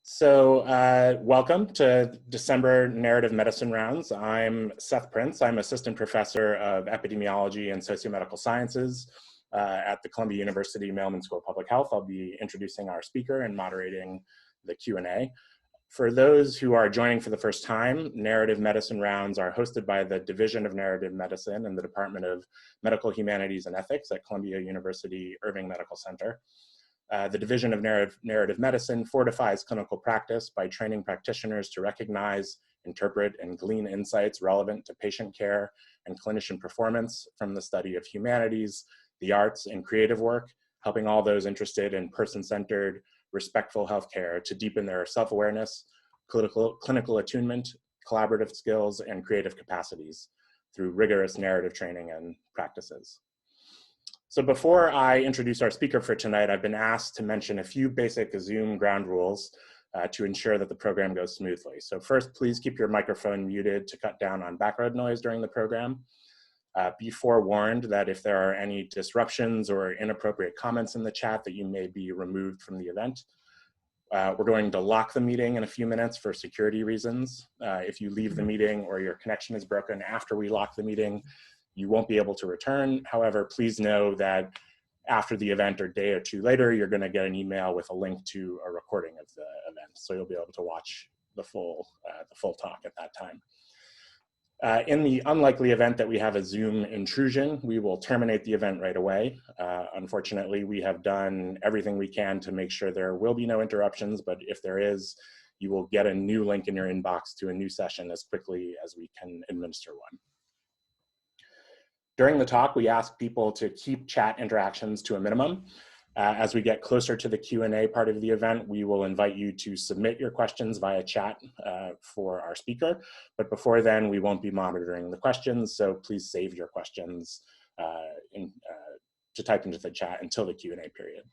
Welcome to December Narrative Medicine Rounds. I'm Seth Prins. I'm Assistant Professor of Epidemiology and Sociomedical Sciences at the Columbia University Mailman School of Public Health. I'll be introducing our speaker and moderating the Q&A. For those who are joining for the first time, Narrative Medicine Rounds are hosted by the Division of Narrative Medicine and the Department of Medical Humanities and Ethics at Columbia University Irving Medical Center. The Division of Narrative Medicine fortifies clinical practice by training practitioners to recognize, interpret, and glean insights relevant to patient care and clinician performance from the study of humanities, the arts, and creative work, helping all those interested in person-centered, respectful healthcare to deepen their self-awareness, clinical attunement, collaborative skills, and creative capacities through rigorous narrative training and practices. So before I introduce our speaker for tonight, I've been asked to mention a few basic Zoom ground rules to ensure that the program goes smoothly. So first, please keep your microphone muted to cut down on background noise during the program. Be forewarned that if there are any disruptions or inappropriate comments in the chat, that you may be removed from the event. We're going to lock the meeting in a few minutes for security reasons. If you leave the meeting or your connection is broken after we lock the meeting, you won't be able to return. However, please know that after the event or day or two later, you're going to get an email with a link to a recording of the event. So you'll be able to watch the full talk at that time. In the unlikely event that we have a Zoom intrusion, we will terminate the event right away. Unfortunately, we have done everything we can to make sure there will be no interruptions, but if there is, you will get a new link in your inbox to a new session as quickly as we can administer one. During the talk, we ask people to keep chat interactions to a minimum. As we get closer to the Q&A part of the event, we will invite you to submit your questions via chat for our speaker. But before then, we won't be monitoring the questions, so please save your questions to type into the chat until the Q&A period.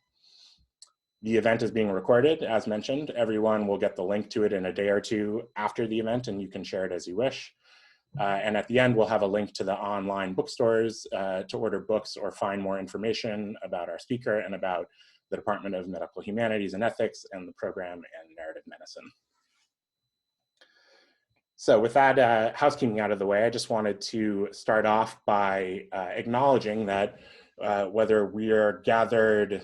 The event is being recorded, as mentioned. Everyone will get the link to it in a day or two after the event, and you can share it as you wish. And at the end, we'll have a link to the online bookstores to order books or find more information about our speaker and about the Department of Medical Humanities and Ethics and the program in narrative medicine. So with that housekeeping out of the way, I just wanted to start off by acknowledging that whether we are gathered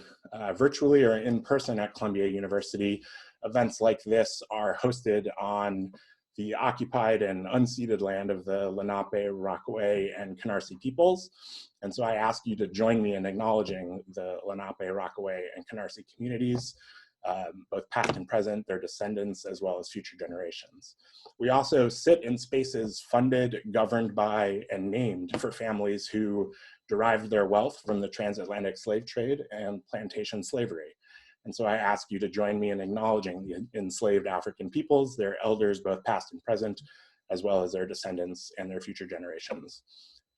virtually or in person at Columbia University, events like this are hosted on the occupied and unceded land of the Lenape, Rockaway, and Canarsie peoples. And so I ask you to join me in acknowledging the Lenape, Rockaway, and Canarsie communities, both past and present, their descendants, as well as future generations. We also sit in spaces funded, governed by, and named for families who derived their wealth from the transatlantic slave trade and plantation slavery. And so I ask you to join me in acknowledging the enslaved African peoples, their elders, both past and present, as well as their descendants and their future generations.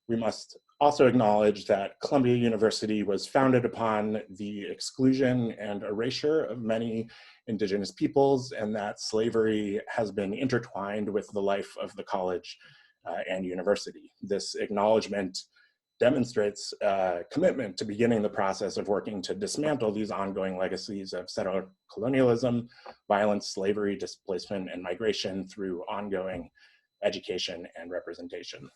We must also acknowledge that Columbia University was founded upon the exclusion and erasure of many indigenous peoples, and that slavery has been intertwined with the life of the college and university. This acknowledgement demonstrates commitment to beginning the process of working to dismantle these ongoing legacies of settler colonialism, violence, slavery, displacement, and migration through ongoing education and representation.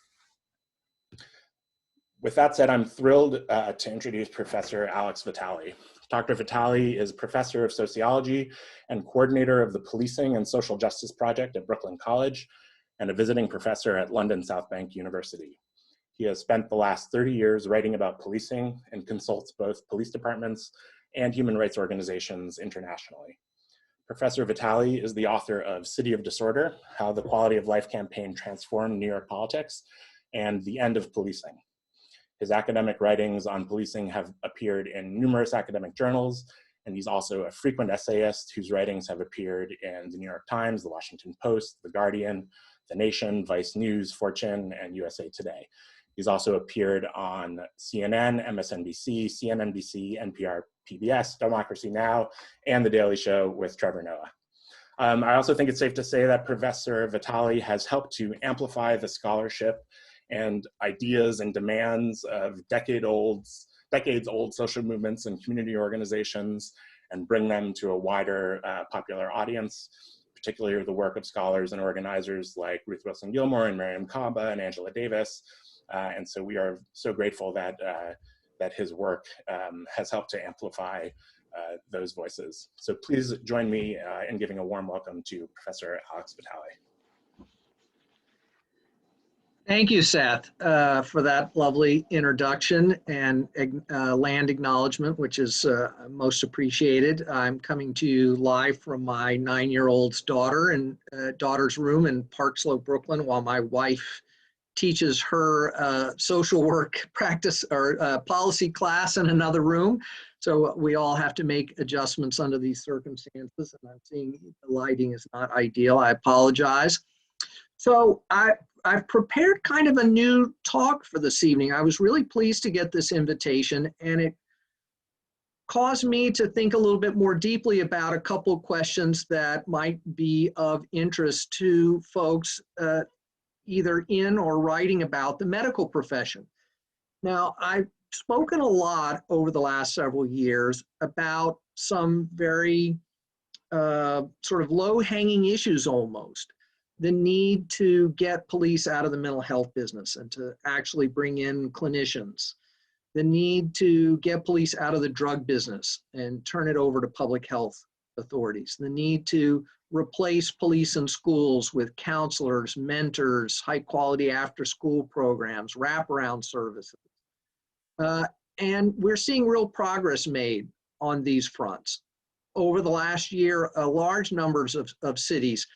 With that said, I'm thrilled to introduce Professor Alex Vitale. Dr. Vitale is Professor of Sociology and coordinator of the Policing and Social Justice Project at Brooklyn College and a visiting professor at London Southbank University. He has spent the last 30 years writing about policing and consults both police departments and human rights organizations internationally. Professor Vitale is the author of City of Disorder, How the Quality of Life Campaign Transformed New York Politics, and The End of Policing. His academic writings on policing have appeared in numerous academic journals, and he's also a frequent essayist whose writings have appeared in the New York Times, the Washington Post, The Guardian, The Nation, Vice News, Fortune, and USA Today. He's also appeared on CNN, MSNBC, CNBC, NPR, PBS, Democracy Now!, and The Daily Show with Trevor Noah. I also think it's safe to say that Professor Vitale has helped to amplify the scholarship and ideas and demands of decades-old social movements and community organizations, and bring them to a wider popular audience, particularly the work of scholars and organizers like Ruth Wilson Gilmore and Miriam Kaba and Angela Davis. And so we are so grateful that, that his work has helped to amplify those voices. So please join me in giving a warm welcome to Professor Alex Vitale. Thank you, Seth, for that lovely introduction and land acknowledgement, which is most appreciated. I'm coming to you live from my 9-year-old's daughter's room in Park Slope, Brooklyn, while my wife teaches her social work practice or policy class in another room. So we all have to make adjustments under these circumstances, and I'm seeing the lighting is not ideal. I apologize. So I've prepared kind of a new talk for this evening. I was really pleased to get this invitation, and it caused me to think a little bit more deeply about a couple of questions that might be of interest to folks either in or writing about the medical profession. Now, I've spoken a lot over the last several years about some very sort of low-hanging issues almost. The need to get police out of the mental health business and to actually bring in clinicians. The need to get police out of the drug business and turn it over to public health authorities. The need to replace police in schools with counselors, mentors, high quality after school programs, wraparound services. And we're seeing real progress made on these fronts. Over the last year, large numbers of cities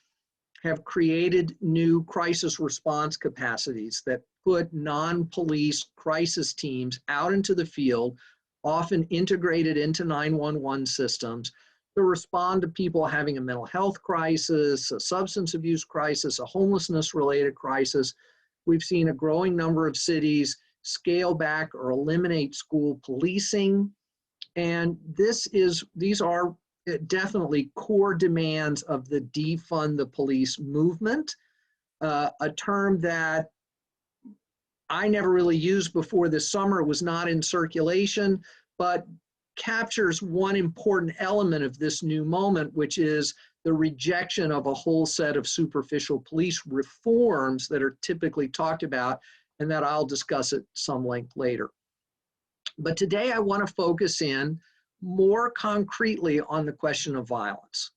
have created new crisis response capacities that put non-police crisis teams out into the field, often integrated into 911 systems, to respond to people having a mental health crisis, a substance abuse crisis, a homelessness-related crisis. We've seen a growing number of cities scale back or eliminate school policing. And these are definitely core demands of the defund the police movement, a term that I never really used before this summer. It was not in circulation, but captures one important element of this new moment, which is the rejection of a whole set of superficial police reforms that are typically talked about, and that I'll discuss at some length later. But today I want to focus in more concretely on the question of violence.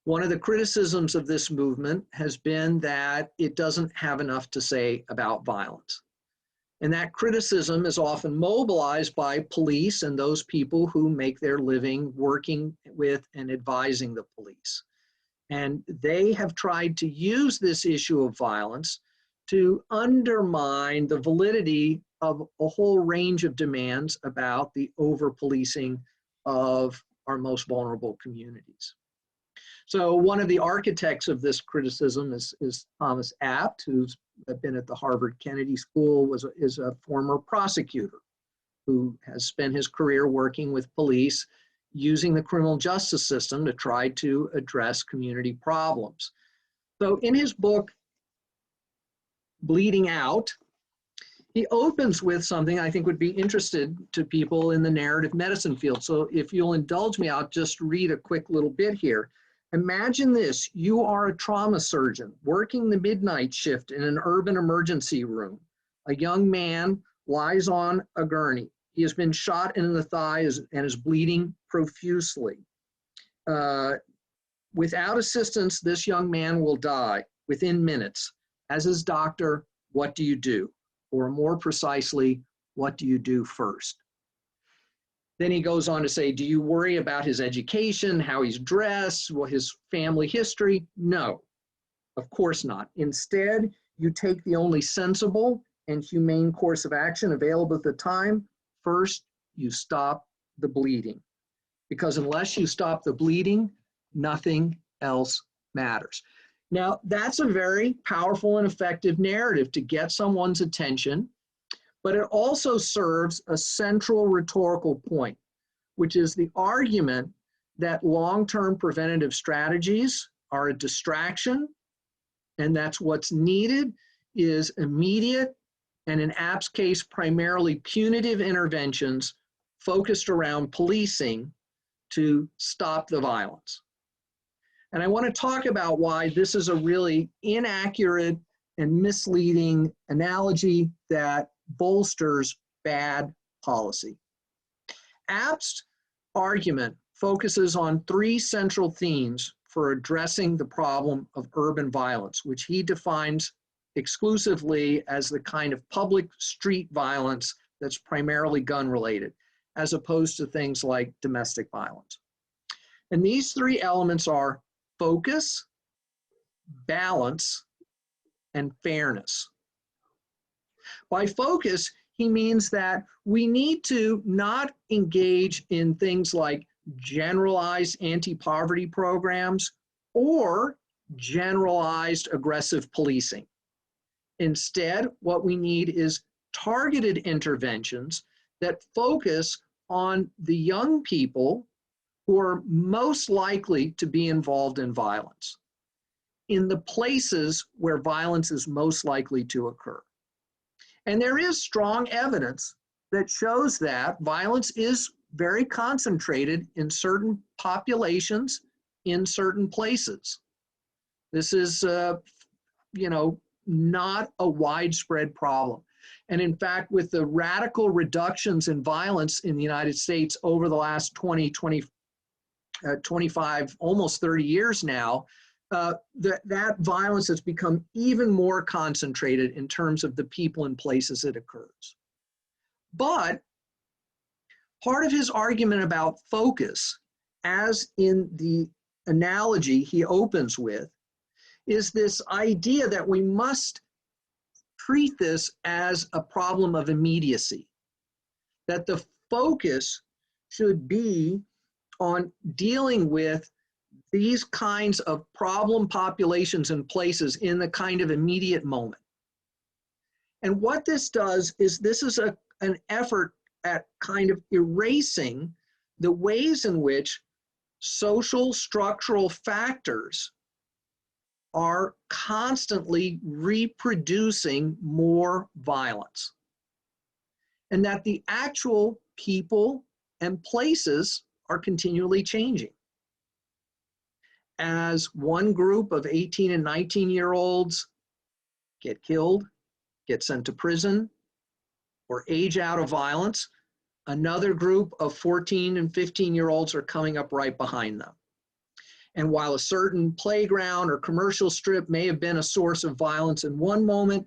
One of the criticisms of this movement has been that it doesn't have enough to say about violence. And that criticism is often mobilized by police and those people who make their living working with and advising the police. And they have tried to use this issue of violence to undermine the validity of a whole range of demands about the over-policing of our most vulnerable communities. So one of the architects of this criticism is Thomas Abt, who's been at the Harvard Kennedy School, is a former prosecutor who has spent his career working with police using the criminal justice system to try to address community problems. So in his book, Bleeding Out, he opens with something I think would be interested to people in the narrative medicine field. So if you'll indulge me, I'll just read a quick little bit here. Imagine this: you are a trauma surgeon working the midnight shift in an urban emergency room. A young man lies on a gurney. He has been shot in the thigh and is bleeding profusely. Without assistance, this young man will die within minutes. As his doctor, what do you do? Or more precisely, what do you do first? Then he goes on to say, do you worry about his education, how he's dressed, his family history? No, of course not. Instead, you take the only sensible and humane course of action available at the time. First, you stop the bleeding. Because unless you stop the bleeding, nothing else matters. Now, that's a very powerful and effective narrative to get someone's attention, but it also serves a central rhetorical point, which is the argument that long-term preventative strategies are a distraction, and that's what's needed is immediate and, in Abt's case, primarily punitive interventions focused around policing to stop the violence. And I want to talk about why this is a really inaccurate and misleading analogy that bolsters bad policy. Apt's argument focuses on three central themes for addressing the problem of urban violence, which he defines exclusively as the kind of public street violence that's primarily gun-related, as opposed to things like domestic violence. And these three elements are focus, balance, and fairness. By focus, he means that we need to not engage in things like generalized anti-poverty programs or generalized aggressive policing. Instead, what we need is targeted interventions that focus on the young people who are most likely to be involved in violence, in the places where violence is most likely to occur. And there is strong evidence that shows that violence is very concentrated in certain populations, in certain places. This is, not a widespread problem. And in fact, with the radical reductions in violence in the United States over the last 25, almost 30 years now, that violence has become even more concentrated in terms of the people and places it occurs. But part of his argument about focus, as in the analogy he opens with, is this idea that we must treat this as a problem of immediacy, that the focus should be on dealing with these kinds of problem populations and places in the kind of immediate moment. And what this does is this is an effort at kind of erasing the ways in which social structural factors are constantly reproducing more violence, and that the actual people and places are continually changing. As one group of 18 and 19-year-olds get killed, get sent to prison, or age out of violence, another group of 14 and 15-year-olds are coming up right behind them. And while a certain playground or commercial strip may have been a source of violence in one moment,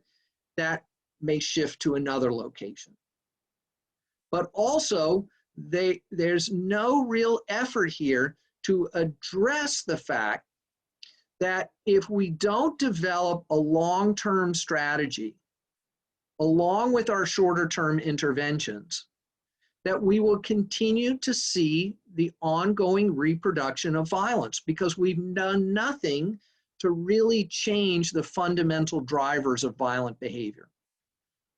that may shift to another location. But also, there's no real effort here to address the fact that if we don't develop a long-term strategy along with our shorter-term interventions, that we will continue to see the ongoing reproduction of violence because we've done nothing to really change the fundamental drivers of violent behavior,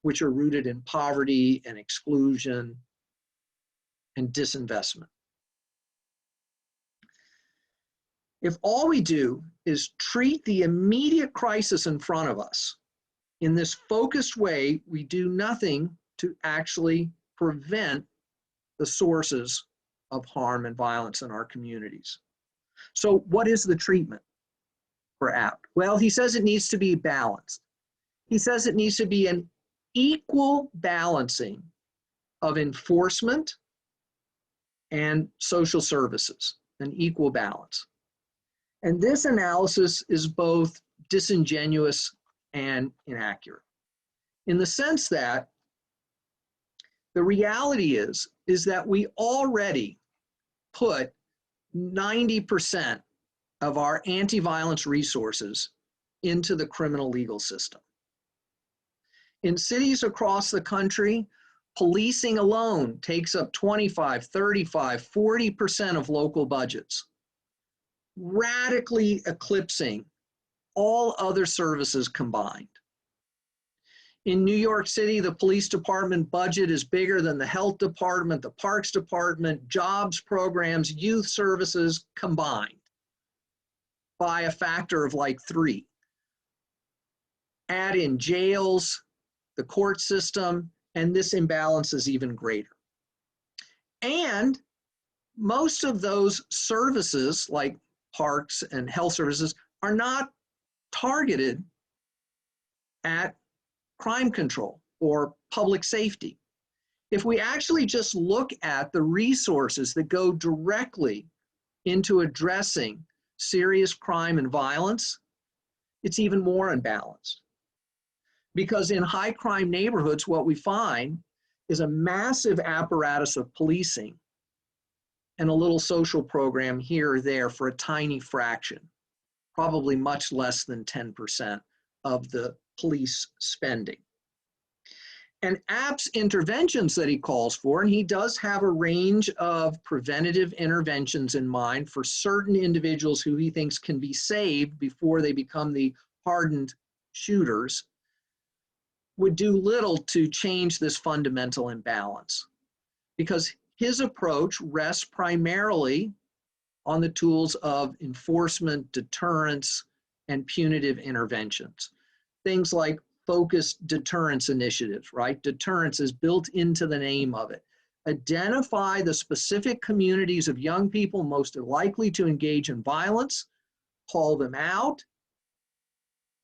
which are rooted in poverty and exclusion and disinvestment. If all we do is treat the immediate crisis in front of us in this focused way, we do nothing to actually prevent the sources of harm and violence in our communities. So what is the treatment for APT? Well, he says it needs to be balanced. He says it needs to be an equal balancing of enforcement and social services, an equal balance. And this analysis is both disingenuous and inaccurate, in the sense that the reality is that we already put 90% of our anti-violence resources into the criminal legal system. In cities across the country, policing alone takes up 25, 35, 40% of local budgets, radically eclipsing all other services combined. In New York City, the police department budget is bigger than the health department, the parks department, jobs programs, youth services combined by a factor of like 3. Add in jails, the court system, and this imbalance is even greater. And most of those services, like parks and health services, are not targeted at crime control or public safety. If we actually just look at the resources that go directly into addressing serious crime and violence, it's even more unbalanced. Because in high crime neighborhoods, what we find is a massive apparatus of policing and a little social program here or there for a tiny fraction, probably much less than 10% of the police spending. And App's interventions that he calls for, and he does have a range of preventative interventions in mind for certain individuals who he thinks can be saved before they become the hardened shooters, would do little to change this fundamental imbalance, because his approach rests primarily on the tools of enforcement, deterrence, and punitive interventions. Things like focused deterrence initiatives, right? Deterrence is built into the name of it. Identify the specific communities of young people most likely to engage in violence, call them out,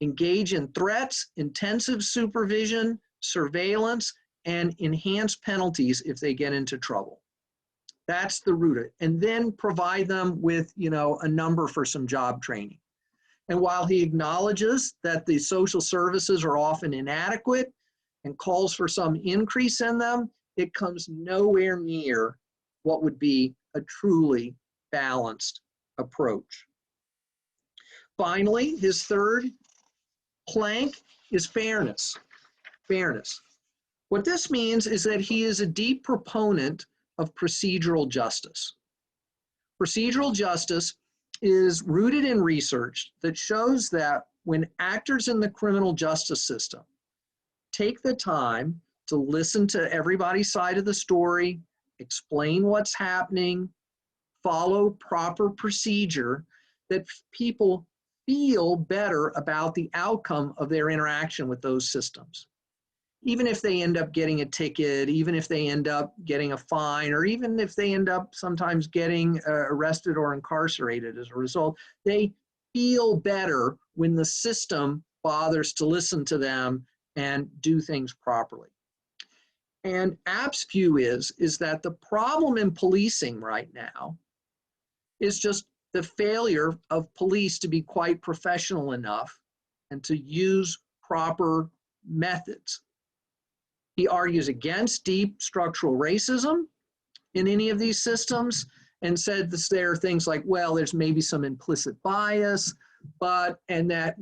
engage in threats, intensive supervision, surveillance, and enhanced penalties if they get into trouble. That's the root of it. And then provide them with, a number for some job training. And while he acknowledges that the social services are often inadequate and calls for some increase in them, it comes nowhere near what would be a truly balanced approach. Finally, his third plank is fairness. Fairness. What this means is that he is a deep proponent of procedural justice. Procedural justice is rooted in research that shows that when actors in the criminal justice system take the time to listen to everybody's side of the story, explain what's happening, follow proper procedure, that people feel better about the outcome of their interaction with those systems. Even if they end up getting a ticket, even if they end up getting a fine, or even if they end up sometimes getting arrested or incarcerated as a result, they feel better when the system bothers to listen to them and do things properly. And App's view is that the problem in policing right now is just the failure of police to be quite professional enough and to use proper methods. He argues against deep structural racism in any of these systems and said that there are things like, well, there's maybe some implicit bias, and that,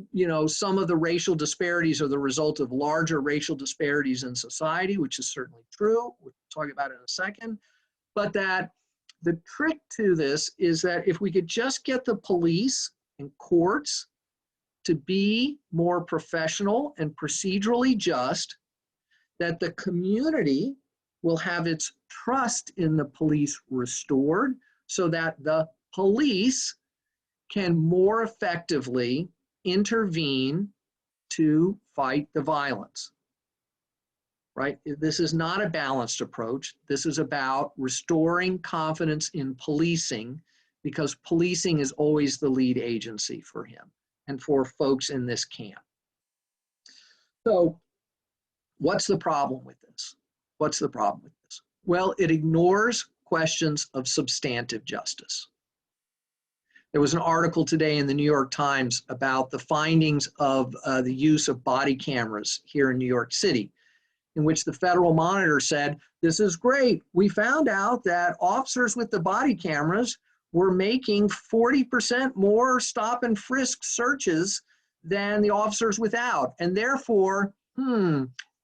some of the racial disparities are the result of larger racial disparities in society, which is certainly true. We'll talk about it in a second. But that the trick to this is that if we could just get the police and courts to be more professional and procedurally just, that the community will have its trust in the police restored so that the police can more effectively intervene to fight the violence, right? This is not a balanced approach. This is about restoring confidence in policing, because policing is always the lead agency for him and for folks in this camp. So, what's the problem with this? What's the problem with this? Well, it ignores questions of substantive justice. There was an article today in the New York Times about the findings of the use of body cameras here in New York City, in which the federal monitor said, this is great. We found out that officers with the body cameras were making 40% more stop and frisk searches than the officers without. And therefore,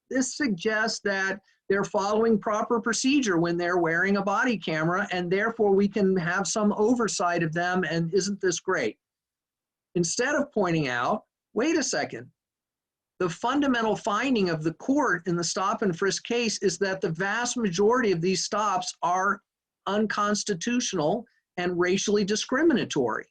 this suggests that they're following proper procedure when they're wearing a body camera, and therefore we can have some oversight of them, and isn't this great? Instead of pointing out, wait a second, the fundamental finding of the court in the stop and frisk case is that the vast majority of these stops are unconstitutional and racially discriminatory.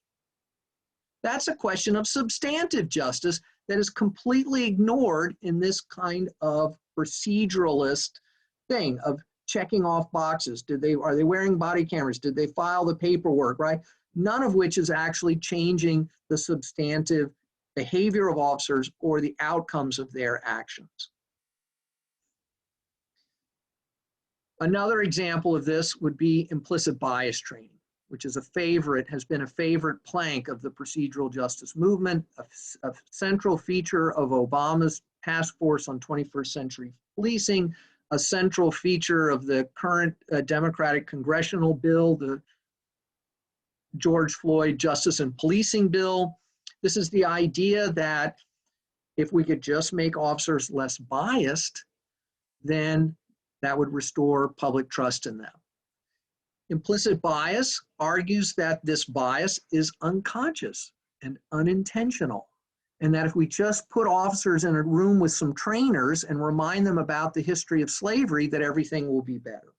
That's a question of substantive justice that is completely ignored in this kind of proceduralist thing of checking off boxes? Are they wearing body cameras? Did they file the paperwork, right? None of which is actually changing the substantive behavior of officers or the outcomes of their actions. Another example of this would be implicit bias training, which is has been a favorite plank of the procedural justice movement, a central feature of Obama's task force on 21st century policing, a central feature of the current Democratic congressional bill, the George Floyd Justice and Policing Bill. This is the idea that if we could just make officers less biased, then that would restore public trust in them. Implicit bias argues that this bias is unconscious and unintentional, and that if we just put officers in a room with some trainers and remind them about the history of slavery, that everything will be better.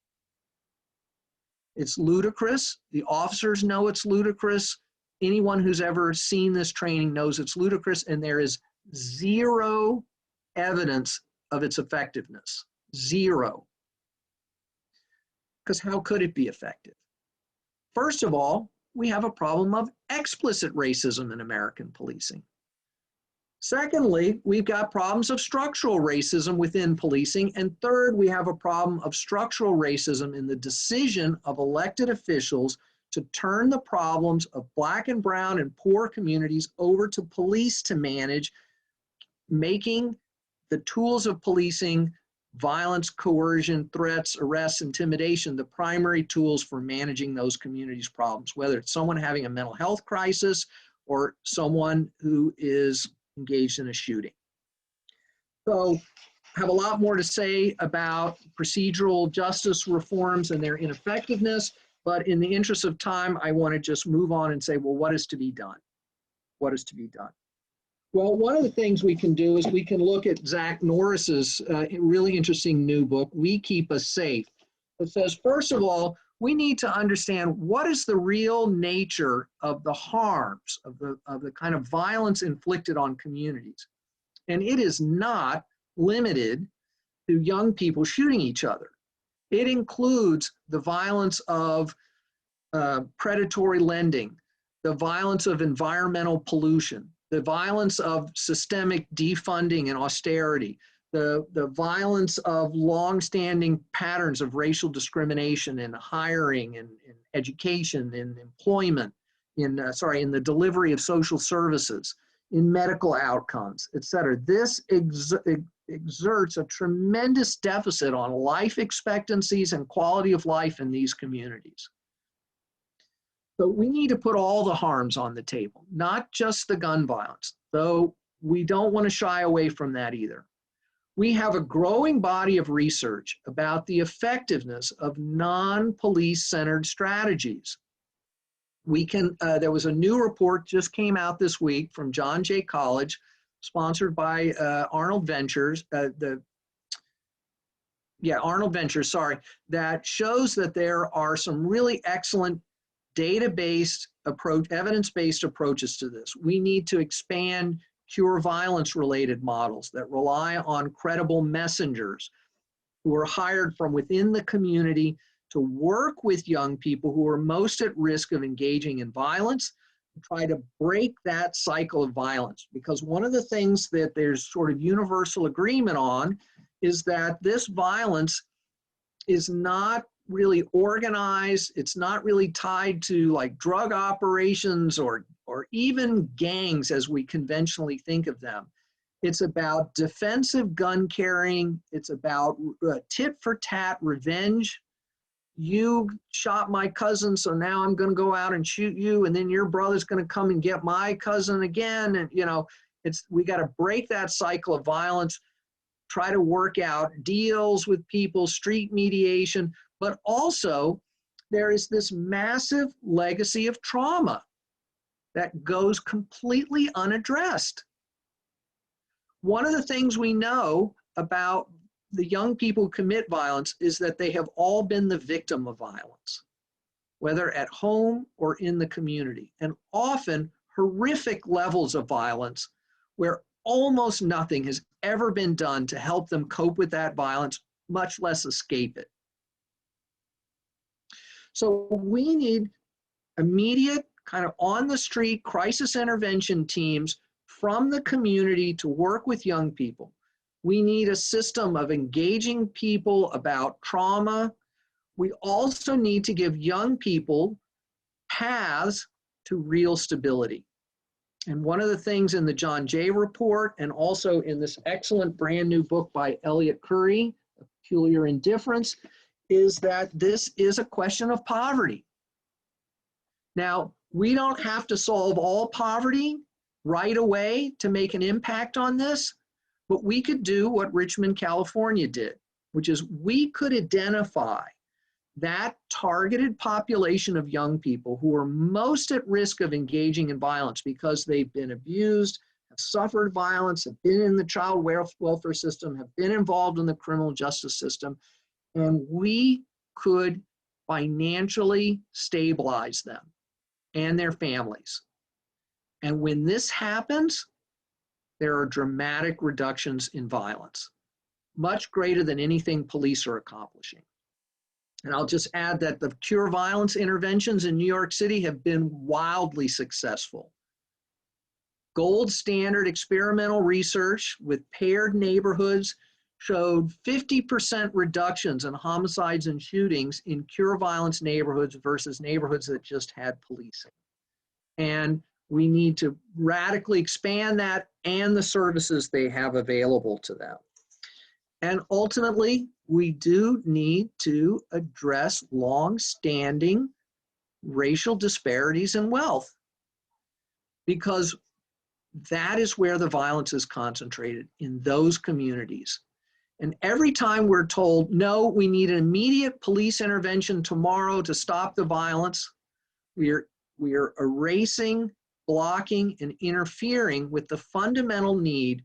It's ludicrous. The officers know it's ludicrous. Anyone who's ever seen this training knows it's ludicrous, and there is zero evidence of its effectiveness. Zero. Because how could it be effective? First of all, we have a problem of explicit racism in American policing. Secondly, we've got problems of structural racism within policing. And third, we have a problem of structural racism in the decision of elected officials to turn the problems of Black and brown and poor communities over to police to manage, making the tools of policing, violence, coercion, threats, arrests, intimidation, the primary tools for managing those communities' problems, whether it's someone having a mental health crisis or someone who is engaged in a shooting. So I have a lot more to say about procedural justice reforms and their ineffectiveness, but in the interest of time, I want to just move on and say, well, what is to be done? What is to be done? Well, one of the things we can do is we can look at Zach Norris's really interesting new book, We Keep Us Safe. It says, first of all, we need to understand what is the real nature of the harms, of the kind of violence inflicted on communities. And it is not limited to young people shooting each other. It includes the violence of predatory lending, the violence of environmental pollution, the violence of systemic defunding and austerity, the violence of longstanding patterns of racial discrimination in hiring and in education, in employment, in the delivery of social services, in medical outcomes, et cetera. This exerts a tremendous deficit on life expectancies and quality of life in these communities. So we need to put all the harms on the table, not just the gun violence, though we don't want to shy away from that either. We have a growing body of research about the effectiveness of non-police centered strategies. There was a new report just came out this week from John Jay College, sponsored by Arnold Ventures, Arnold Ventures, sorry, that shows that there are some really excellent data-based approach, evidence-based approaches to this. We need to expand cure violence-related models that rely on credible messengers who are hired from within the community to work with young people who are most at risk of engaging in violence, and try to break that cycle of violence. Because one of the things that there's sort of universal agreement on is that this violence is not really organized. It's not really tied to like drug operations or even gangs as we conventionally think of them. It's about defensive gun carrying. It's about tit for tat revenge. You shot my cousin, so now I'm going to go out and shoot you, and then your brother's going to come and get my cousin again. And we got to break that cycle of violence, try to work out deals with people, street mediation, but also there is this massive legacy of trauma that goes completely unaddressed. One of the things we know about the young people who commit violence is that they have all been the victim of violence, whether at home or in the community, and often horrific levels of violence where almost nothing has ever been done to help them cope with that violence, much less escape it. So we need immediate kind of on the street crisis intervention teams from the community to work with young people. We need a system of engaging people about trauma. We also need to give young people paths to real stability. And one of the things in the John Jay report and also in this excellent brand new book by Elliot Curry, A Peculiar Indifference, is that this is a question of poverty. Now, we don't have to solve all poverty right away to make an impact on this, but we could do what Richmond, California did, which is we could identify that targeted population of young people who are most at risk of engaging in violence because they've been abused, have suffered violence, have been in the child welfare system, have been involved in the criminal justice system, and we could financially stabilize them and their families. And when this happens, there are dramatic reductions in violence, much greater than anything police are accomplishing. And I'll just add that the cure violence interventions in New York City have been wildly successful. Gold standard experimental research with paired neighborhoods showed 50% reductions in homicides and shootings in cure violence neighborhoods versus neighborhoods that just had policing. And we need to radically expand that and the services they have available to them. And ultimately, we do need to address long-standing racial disparities in wealth, because that is where the violence is concentrated, in those communities. And every time we're told, no, we need an immediate police intervention tomorrow to stop the violence, we are erasing, blocking, and interfering with the fundamental need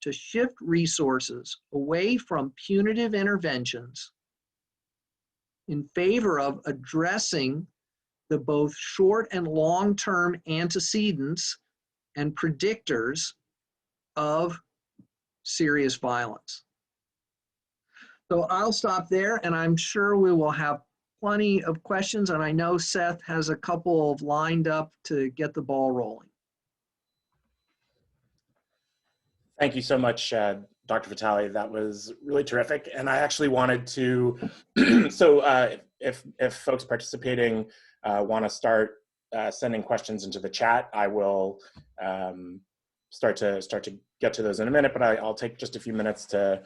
to shift resources away from punitive interventions in favor of addressing the both short and long-term antecedents and predictors of serious violence. So I'll stop there, and I'm sure we will have plenty of questions, and I know Seth has a couple of lined up to get the ball rolling. Thank you so much, Dr. Vitale. That was really terrific. And I actually wanted to, so if folks participating want to start sending questions into the chat, I will start to get to those in a minute, but I'll take just a few minutes to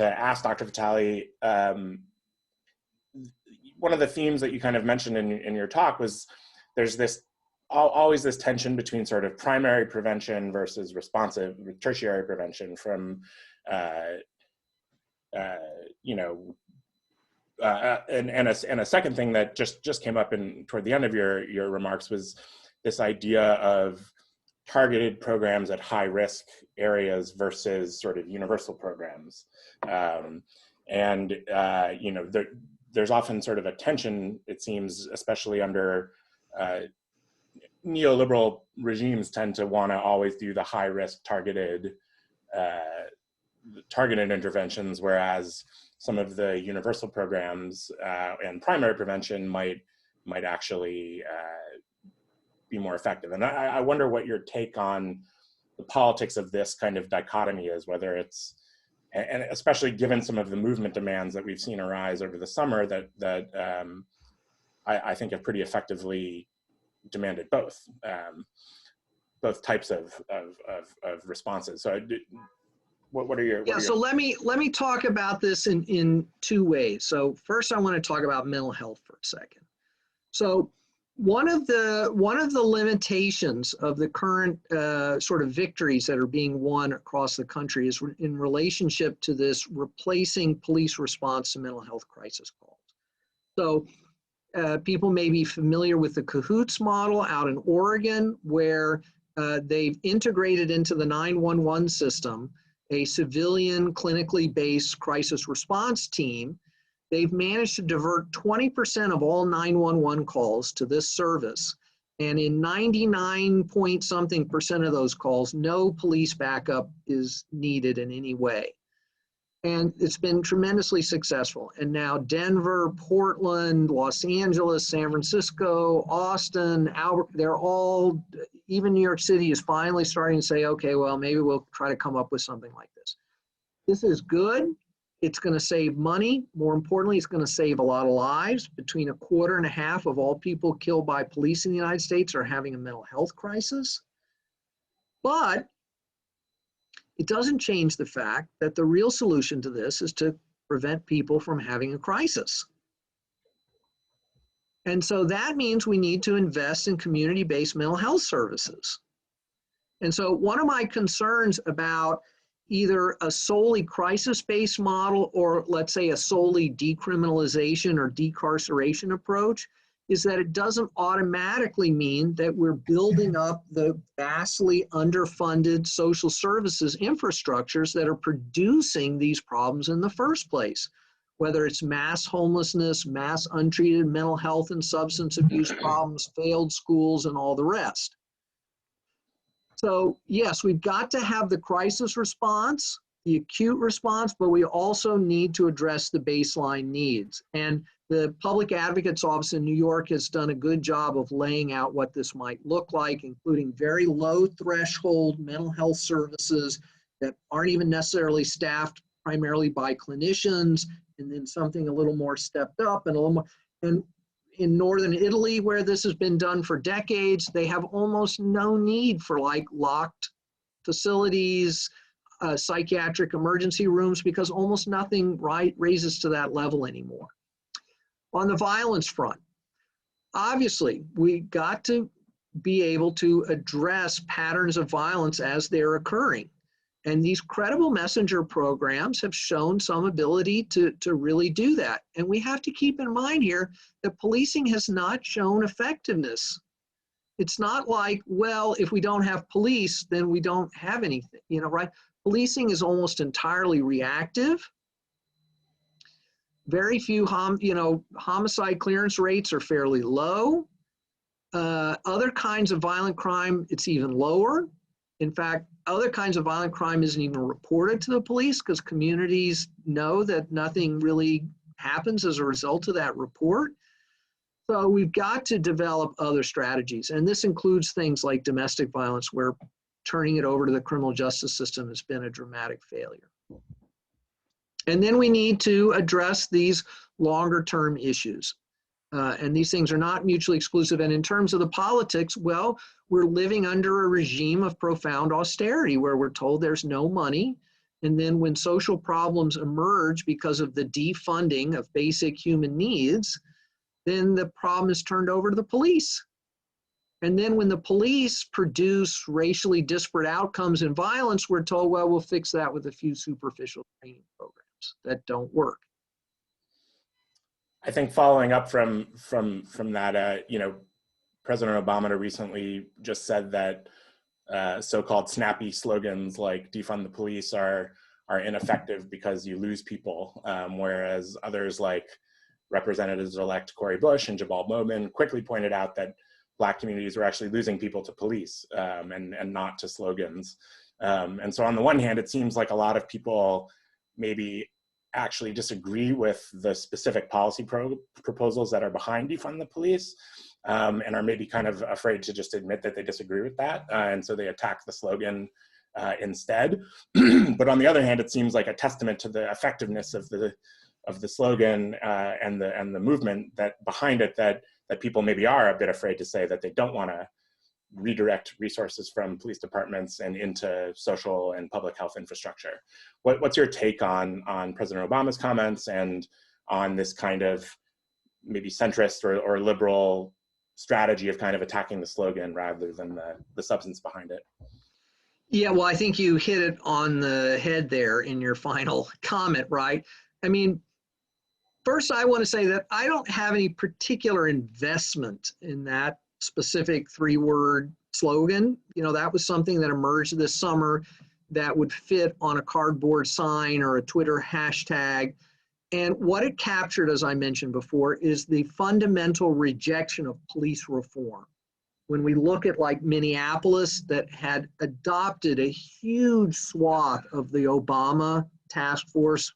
ask Dr. Vitale. One of the themes that you kind of mentioned in your talk was there's always this tension between sort of primary prevention versus responsive tertiary prevention from, you know, and a second thing that just came up toward the end of your remarks was this idea of targeted programs at high risk areas versus sort of universal programs. You know, there's often sort of a tension, it seems, especially under neoliberal regimes tend to want to always do the high risk targeted interventions, whereas some of the universal programs and primary prevention might actually be more effective. And I wonder what your take on the politics of this kind of dichotomy is, whether it's, and especially given some of the movement demands that we've seen arise over the summer that I think have pretty effectively demanded both types of responses. So what are your— So let me talk about this in two ways. So first I want to talk about mental health for a second. So one of the limitations of the current sort of victories that are being won across the country is in relationship to this replacing police response to mental health crisis calls. So people may be familiar with the CAHOOTS model out in Oregon, where they've integrated into the 911 system a civilian clinically based crisis response team. They've managed to divert 20% of all 911 calls to this service. And in 99-point-something% of those calls, no police backup is needed in any way. And it's been tremendously successful. And now Denver, Portland, Los Angeles, San Francisco, Austin, Albert, they're all, even New York City is finally starting to say, okay, well, maybe we'll try to come up with something like this. This is good. It's going to save money. More importantly, it's going to save a lot of lives. Between 1.25 of all people killed by police in the United States are having a mental health crisis. But it doesn't change the fact that the real solution to this is to prevent people from having a crisis. And so that means we need to invest in community-based mental health services. And so one of my concerns about either a solely crisis-based model or, let's say, a solely decriminalization or decarceration approach is that it doesn't automatically mean that we're building up the vastly underfunded social services infrastructures that are producing these problems in the first place, whether it's mass homelessness, mass untreated mental health and substance abuse problems, failed schools, and all the rest. So yes, we've got to have the crisis response, the acute response, but we also need to address the baseline needs. And the Public Advocate's Office in New York has done a good job of laying out what this might look like, including very low threshold mental health services that aren't even necessarily staffed primarily by clinicians, and then something a little more stepped up and a little more. And in Northern Italy, where this has been done for decades, they have almost no need for like locked facilities, psychiatric emergency rooms, because almost nothing raises to that level anymore. On the violence front, obviously, we got to be able to address patterns of violence as they're occurring. And these credible messenger programs have shown some ability to really do that. And we have to keep in mind here that policing has not shown effectiveness. It's not like, well, if we don't have police, then we don't have anything, right? Policing is almost entirely reactive. Very few, homicide clearance rates are fairly low. Other kinds of violent crime, it's even lower. In fact, other kinds of violent crime isn't even reported to the police because communities know that nothing really happens as a result of that report. So we've got to develop other strategies. And this includes things like domestic violence, where turning it over to the criminal justice system has been a dramatic failure. And then we need to address these longer term issues. And these things are not mutually exclusive. And in terms of the politics, well, we're living under a regime of profound austerity where we're told there's no money. And then when social problems emerge because of the defunding of basic human needs, then the problem is turned over to the police. And then when the police produce racially disparate outcomes in violence, we're told, well, we'll fix that with a few superficial training programs that don't work. I think following up from that, President Obama recently just said that so-called snappy slogans like defund the police are ineffective because you lose people, whereas others like Representatives-elect Cori Bush and Jabal Bowman quickly pointed out that Black communities were actually losing people to police and not to slogans. And so on the one hand, it seems like a lot of people maybe actually disagree with the specific policy proposals that are behind defund the police, and are maybe kind of afraid to just admit that they disagree with that, and so they attack the slogan instead. But on the other hand, it seems like a testament to the effectiveness of the slogan and the movement that behind it, that people maybe are a bit afraid to say that they don't want to redirect resources from police departments and into social and public health infrastructure. What's your take on President Obama's comments and on this kind of maybe centrist or liberal strategy of kind of attacking the slogan rather than the substance behind it? Yeah, well, I think you hit it on the head there in your final comment, right? I mean, first, I want to say that I don't have any particular investment in that specific three-word slogan. That was something that emerged this summer that would fit on a cardboard sign or a Twitter hashtag. And what it captured, as I mentioned before, is the fundamental rejection of police reform. When we look at like Minneapolis, that had adopted a huge swath of the Obama task force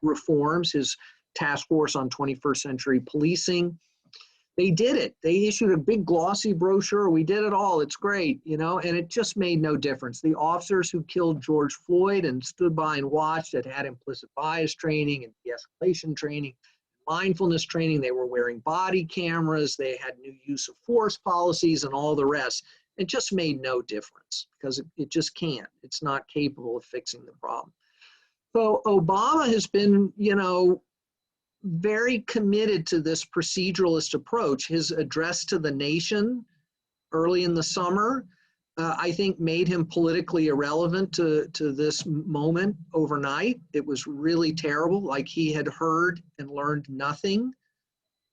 reforms, his task force on 21st century policing. They did it. They issued a big glossy brochure. We did it all. It's great, you know, and it just made no difference. The officers who killed George Floyd and stood by and watched, that had implicit bias training and de-escalation training, mindfulness training, they were wearing body cameras, they had new use of force policies and all the rest. It just made no difference because it just can't. It's not capable of fixing the problem. So Obama has been, you know, very committed to this proceduralist approach. His address to the nation early in the summer, I think, made him politically irrelevant to this moment overnight. It was really terrible, like he had heard and learned nothing.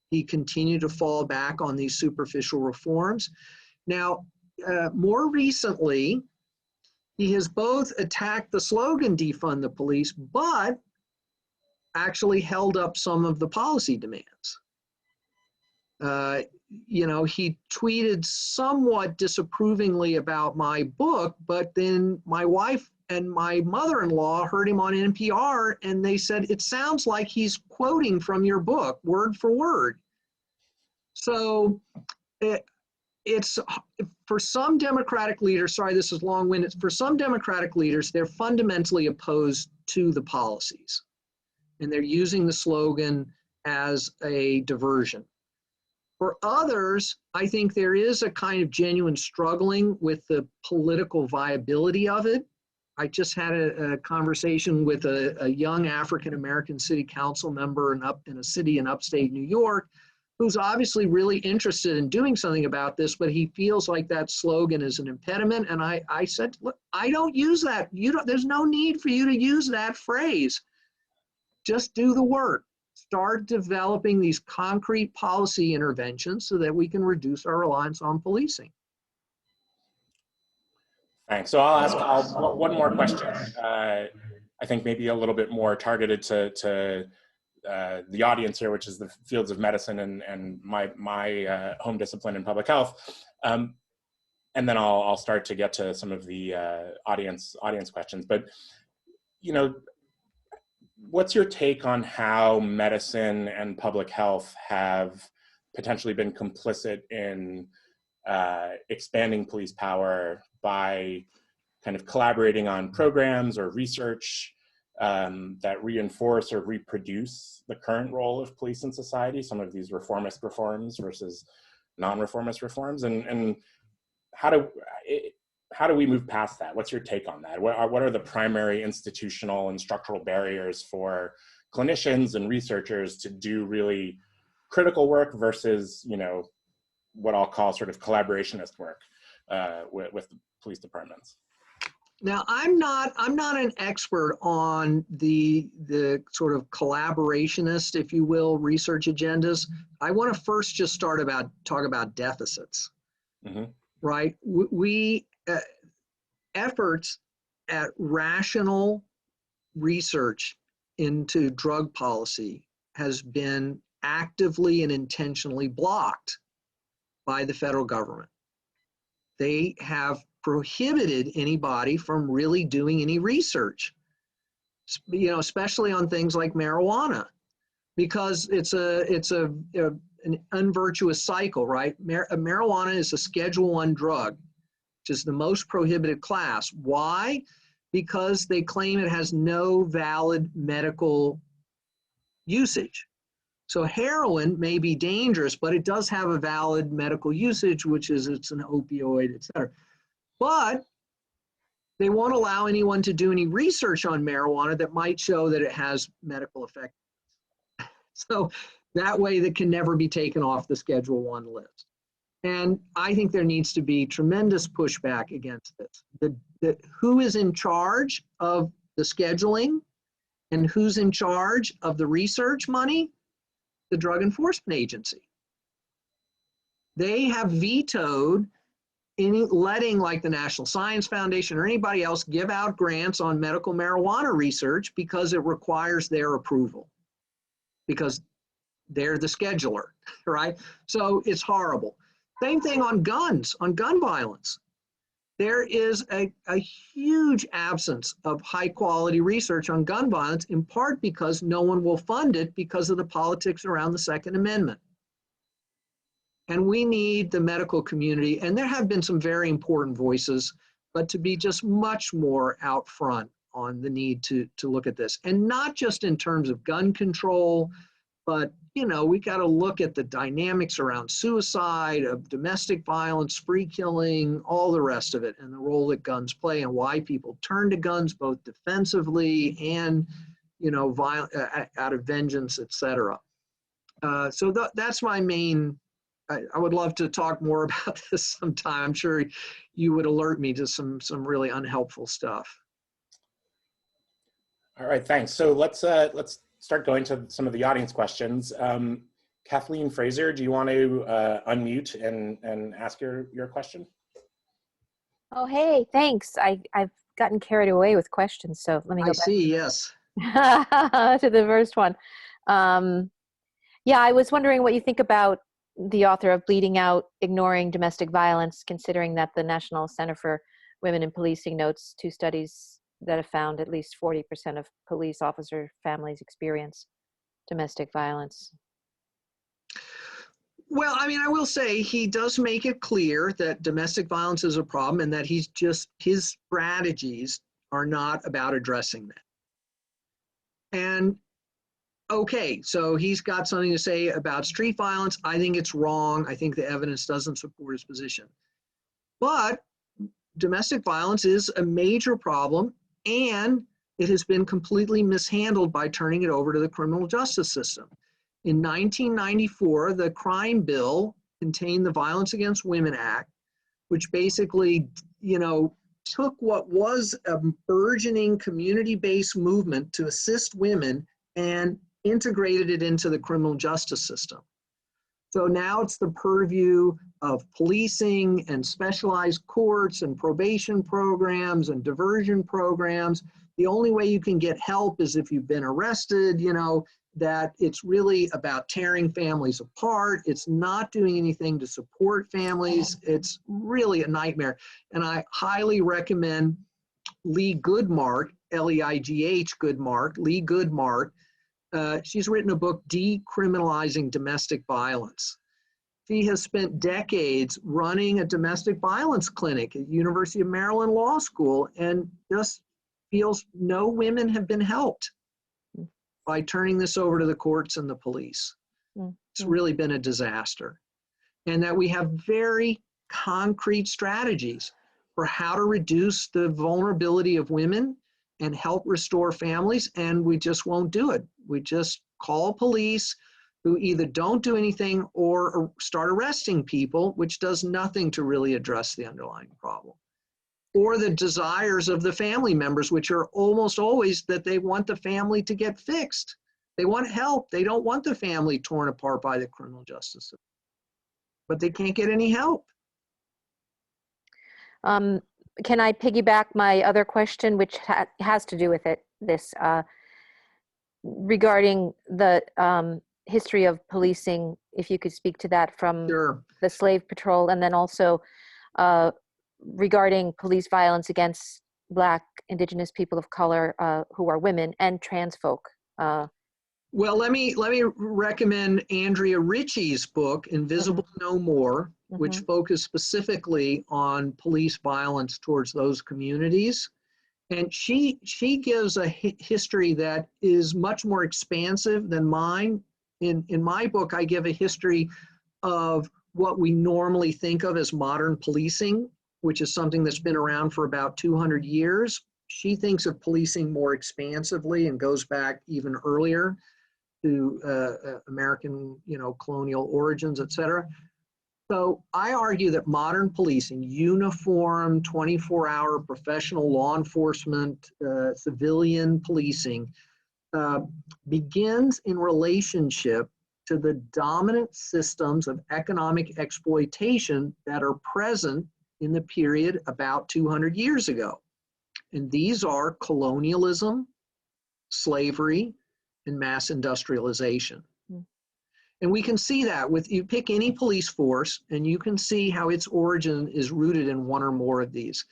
He continued to fall back on these superficial reforms. Now, more recently, he has both attacked the slogan defund the police, but actually held up some of the policy demands. You know, he tweeted somewhat disapprovingly about my book, but then my wife and my mother-in-law heard him on NPR and they said, it sounds like he's quoting from your book, word for word. So it's for some Democratic leaders, sorry, this is long-winded, for some Democratic leaders, they're fundamentally opposed to the policies. And they're using the slogan as a diversion. For others, I think there is a kind of genuine struggling with the political viability of it. I just had a conversation with a young African-American city council member in a city in upstate New York, who's obviously really interested in doing something about this, but he feels like that slogan is an impediment. And I said, look, I don't use that. There's no need for you to use that phrase. Just do the work. Start developing these concrete policy interventions so that we can reduce our reliance on policing. Thanks. So I'll ask one more question. I think maybe a little bit more targeted to the audience here, which is the fields of medicine and my home discipline in public health. And then I'll start to get to some of the audience questions. But, you know, what's your take on how medicine and public health have potentially been complicit in expanding police power by kind of collaborating on programs or research that reinforce or reproduce the current role of police in society, some of these reformist reforms versus non-reformist reforms, and how do we move past that? What's your take on that? What are the primary institutional and structural barriers for clinicians and researchers to do really critical work versus, you know, what I'll call sort of collaborationist work with the police departments? Now, I'm not an expert on the sort of collaborationist, if you will, research agendas. I want to first just talk about deficits, right? We efforts at rational research into drug policy has been actively and intentionally blocked by the federal government. They have prohibited anybody from really doing any research, you know, especially on things like marijuana, because it's an unvirtuous cycle, right? Marijuana is a Schedule I drug, which is the most prohibited class. Why? Because they claim it has no valid medical usage. So heroin may be dangerous, but it does have a valid medical usage, which is it's an opioid, et cetera. But they won't allow anyone to do any research on marijuana that might show that it has medical effect. So that way that can never be taken off the Schedule I list. And I think there needs to be tremendous pushback against this. Who is in charge of the scheduling and who's in charge of the research money? The Drug Enforcement Agency. They have vetoed letting like the National Science Foundation or anybody else give out grants on medical marijuana research because it requires their approval, because they're the scheduler, right? So it's horrible. Same thing on guns, on gun violence. there is a huge absence of high quality research on gun violence, in part because no one will fund it because of the politics around the Second Amendment. And we need the medical community, and there have been some very important voices, but to be just much more out front on the need to look at this. And not just in terms of gun control, but we got to look at the dynamics around suicide, of domestic violence, spree killing, all the rest of it, and the role that guns play and why people turn to guns both defensively and out of vengeance, etc. So that's my main. I would love to talk more about this sometime. I'm sure you would alert me to some really unhelpful stuff. All right, thanks. So let's start going to some of the audience questions. Kathleen Fraser, do you want to unmute and ask your question? Oh, hey, thanks. I've gotten carried away with questions, so let me go back. I see, yes. to the first one. Yeah, I was wondering what you think about the author of Bleeding Out, Ignoring Domestic Violence, considering that the National Center for Women in Policing notes 2 studies that have found at least 40% of police officer families experience domestic violence. Well, I mean, I will say he does make it clear that domestic violence is a problem and that his strategies are not about addressing that. And okay, so he's got something to say about street violence. I think it's wrong. I think the evidence doesn't support his position. But domestic violence is a major problem, and it has been completely mishandled by turning it over to the criminal justice system. In 1994, the crime bill contained the Violence Against Women Act, which basically, took what was a burgeoning community-based movement to assist women and integrated it into the criminal justice system. So now it's the purview of policing and specialized courts and probation programs and diversion programs. The only way you can get help is if you've been arrested, that it's really about tearing families apart. It's not doing anything to support families. It's really a nightmare. And I highly recommend Lee Goodmark, L-E-I-G-H Goodmark, Lee Goodmark. She's written a book, Decriminalizing Domestic Violence. She has spent decades running a domestic violence clinic at University of Maryland Law School and just feels no women have been helped by turning this over to the courts and the police. It's really been a disaster. And that we have very concrete strategies for how to reduce the vulnerability of women and help restore families, and we just won't do it. We just call police who either don't do anything or start arresting people, which does nothing to really address the underlying problem. Or the desires of the family members, which are almost always that they want the family to get fixed. They want help. They don't want the family torn apart by the criminal justice system. But they can't get any help. Can I piggyback my other question, which has to do with this, regarding the history of policing, if you could speak to that from Sure. the slave patrol, and then also regarding police violence against Black, Indigenous people of color who are women and trans folk. Well, let me recommend Andrea Ritchie's book, Invisible No More, which focused specifically on police violence towards those communities. And she gives a history that is much more expansive than mine. In my book, I give a history of what we normally think of as modern policing, which is something that's been around for about 200 years. She thinks of policing more expansively and goes back even earlier to American, colonial origins, et cetera. So I argue that modern policing, uniform, 24-hour professional law enforcement, civilian policing, begins in relationship to the dominant systems of economic exploitation that are present in the period about 200 years ago. And these are colonialism, slavery, and mass industrialization. And we can see that with, you pick any police force and you can see how its origin is rooted in one or more of these.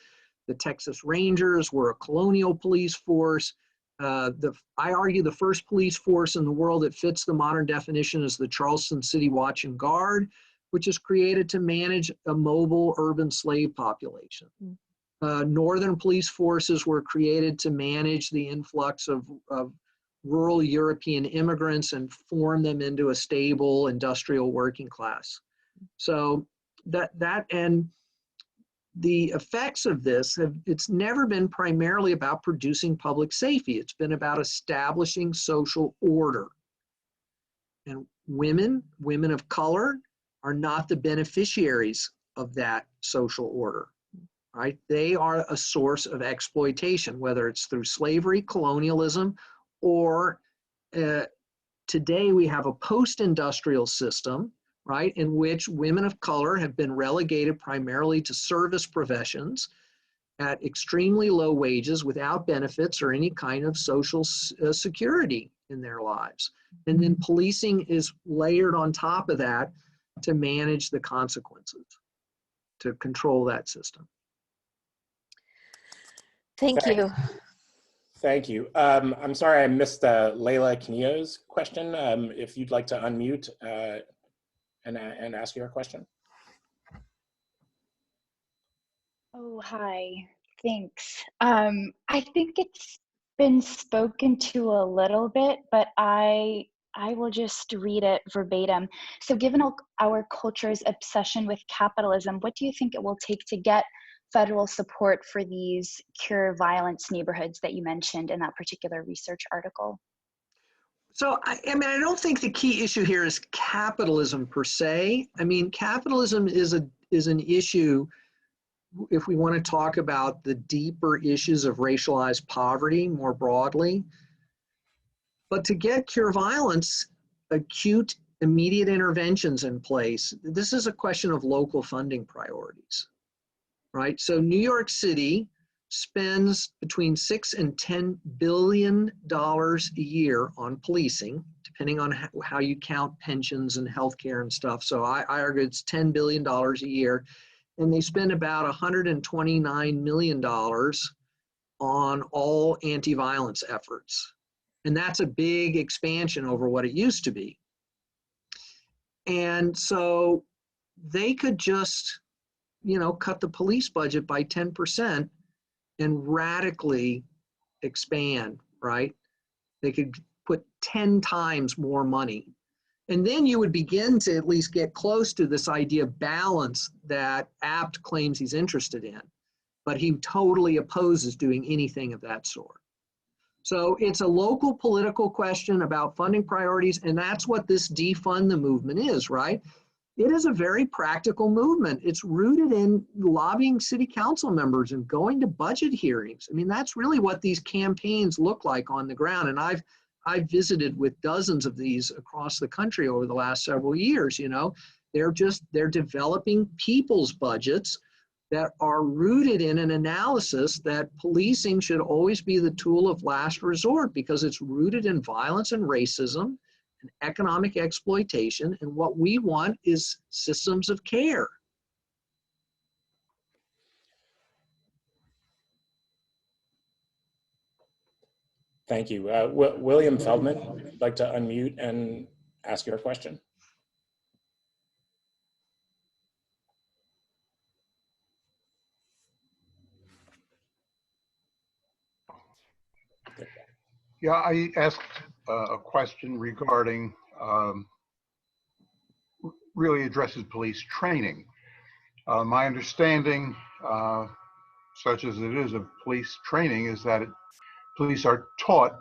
The Texas Rangers were a colonial police force. I argue the first police force in the world that fits the modern definition is the Charleston City Watch and Guard, which is created to manage a mobile urban slave population. Northern police forces were created to manage the influx of rural European immigrants and form them into a stable industrial working class. So and the effects of this it's never been primarily about producing public safety. It's been about establishing social order. And women of color are not the beneficiaries of that social order, right? They are a source of exploitation, whether it's through slavery, colonialism, or today we have a post-industrial system, right, in which women of color have been relegated primarily to service professions at extremely low wages without benefits or any kind of social security in their lives. And then policing is layered on top of that to manage the consequences, to control that system. Thank you. Thank you. I'm sorry I missed Leila Canillo's question. If you'd like to unmute and ask your question. Oh, hi. Thanks. I think it's been spoken to a little bit, but I will just read it verbatim. So given our culture's obsession with capitalism, what do you think it will take to get federal support for these cure violence neighborhoods that you mentioned in that particular research article? So, I mean, I don't think the key issue here is capitalism per se. I mean, capitalism is an issue if we want to talk about the deeper issues of racialized poverty more broadly. But to get cure violence, acute, immediate interventions in place, this is a question of local funding priorities, right? So New York City spends between $6 and $10 billion a year on policing, depending on how you count pensions and healthcare and stuff. So I argue it's $10 billion a year. And they spend about $129 million on all anti-violence efforts. And that's a big expansion over what it used to be. And so they could just, cut the police budget by 10% and radically expand, right? They could put 10 times more money. And then you would begin to at least get close to this idea of balance that Abt claims he's interested in, but he totally opposes doing anything of that sort. So it's a local political question about funding priorities, and that's what this defund the movement is, right? It is a very practical movement. It's rooted in lobbying city council members and going to budget hearings. I mean, that's really what these campaigns look like on the ground. And I've visited with dozens of these across the country over the last several years. They're developing people's budgets that are rooted in an analysis that policing should always be the tool of last resort because it's rooted in violence and racism and economic exploitation. And what we want is systems of care. Thank you. William Feldman, if you'd like to unmute and ask your question. Yeah, I asked a question regarding, really addresses police training. My understanding, such as it is of police training, is that police are taught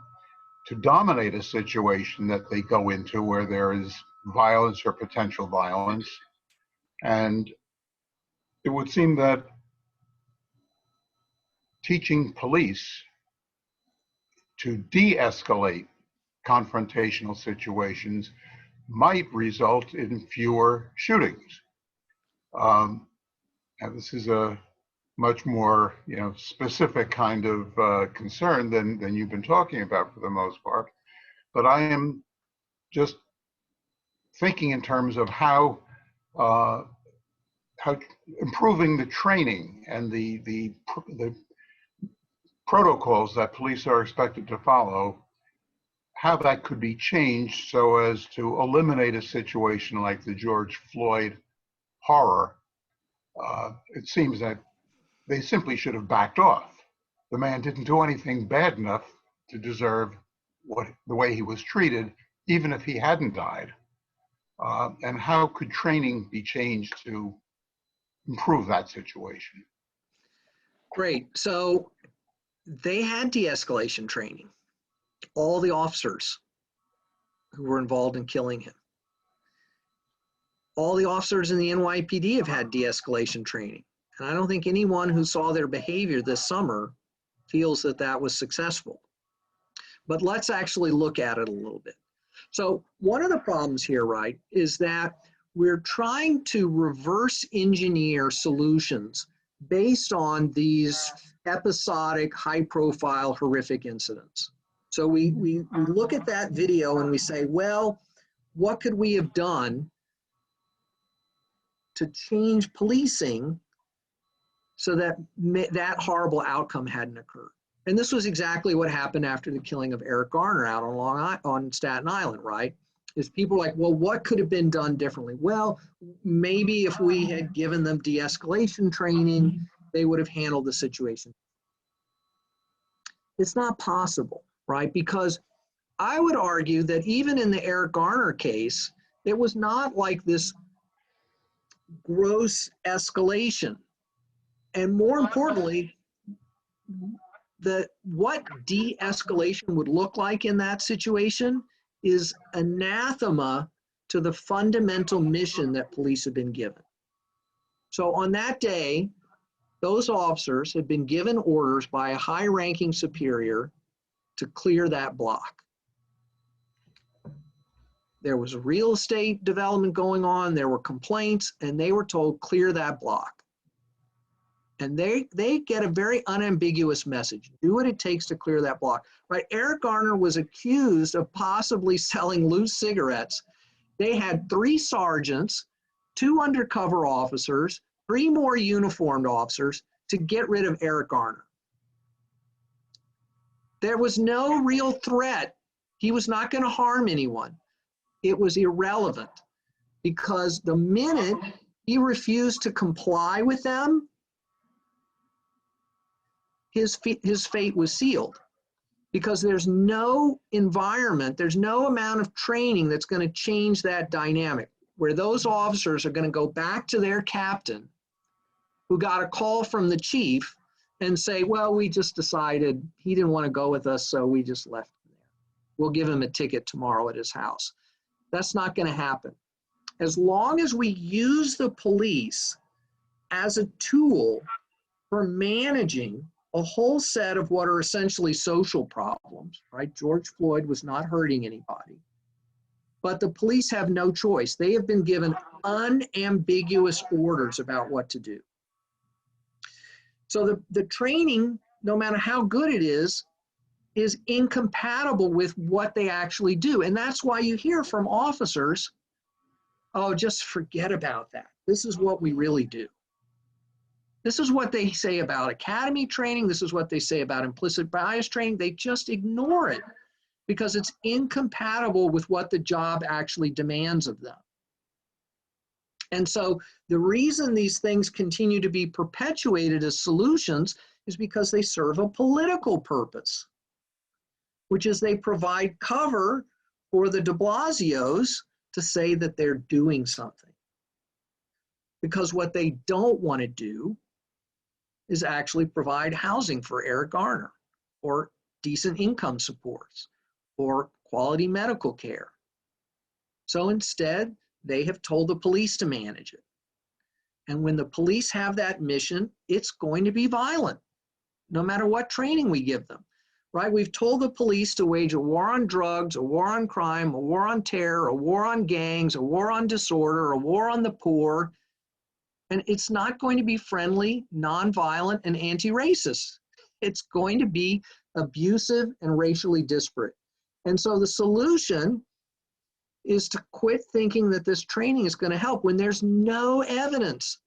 to dominate a situation that they go into where there is violence or potential violence. And it would seem that teaching police to de-escalate confrontational situations might result in fewer shootings. And this is a much more specific kind of concern than you've been talking about for the most part. But I am just thinking in terms of how improving the training and the protocols that police are expected to follow, how that could be changed so as to eliminate a situation like the George Floyd horror. It seems that they simply should have backed off. The man didn't do anything bad enough to deserve the way he was treated, even if he hadn't died. And how could training be changed to improve that situation? Great. So they had de-escalation training, all the officers who were involved in killing him. All the officers in the NYPD have had de-escalation training. And I don't think anyone who saw their behavior this summer feels that that was successful. But let's actually look at it a little bit. So one of the problems here, right, is that we're trying to reverse engineer solutions based on these episodic, high-profile, horrific incidents. So we look at that video and we say, well, what could we have done to change policing so that that horrible outcome hadn't occurred? And this was exactly what happened after the killing of Eric Garner out on Staten Island, right? Is people are like, well, what could have been done differently? Well, maybe if we had given them de-escalation training, they would have handled the situation. It's not possible, right? Because I would argue that even in the Eric Garner case, it was not like this gross escalation. And more importantly, what de-escalation would look like in that situation is anathema to the fundamental mission that police have been given. So on that day, those officers had been given orders by a high-ranking superior to clear that block. There was real estate development going on, there were complaints, and they were told, clear that block. And they get a very unambiguous message. Do what it takes to clear that block. Right? Eric Garner was accused of possibly selling loose cigarettes. They had 3 sergeants, 2 undercover officers, 3 more uniformed officers to get rid of Eric Garner. There was no real threat. He was not going to harm anyone. It was irrelevant because the minute he refused to comply with them, his fate was sealed, because there's no environment, there's no amount of training that's going to change that dynamic, where those officers are going to go back to their captain who got a call from the chief and say, well, we just decided he didn't want to go with us, so we just left him there. We'll give him a ticket tomorrow at his house. That's not going to happen. As long as we use the police as a tool for managing a whole set of what are essentially social problems, right? George Floyd was not hurting anybody, but the police have no choice. They have been given unambiguous orders about what to do. So the training, no matter how good it is incompatible with what they actually do. And that's why you hear from officers, oh, just forget about that. This is what we really do. This is what they say about academy training. This is what they say about implicit bias training. They just ignore it because it's incompatible with what the job actually demands of them. And so the reason these things continue to be perpetuated as solutions is because they serve a political purpose, which is they provide cover for the de Blasios to say that they're doing something. Because what they don't want to do is actually provide housing for Eric Garner, or decent income supports, or quality medical care. So instead, they have told the police to manage it. And when the police have that mission, it's going to be violent, no matter what training we give them, right? We've told the police to wage a war on drugs, a war on crime, a war on terror, a war on gangs, a war on disorder, a war on the poor. And it's not going to be friendly, nonviolent, and anti-racist. It's going to be abusive and racially disparate. And so the solution is to quit thinking that this training is going to help when there's no evidence.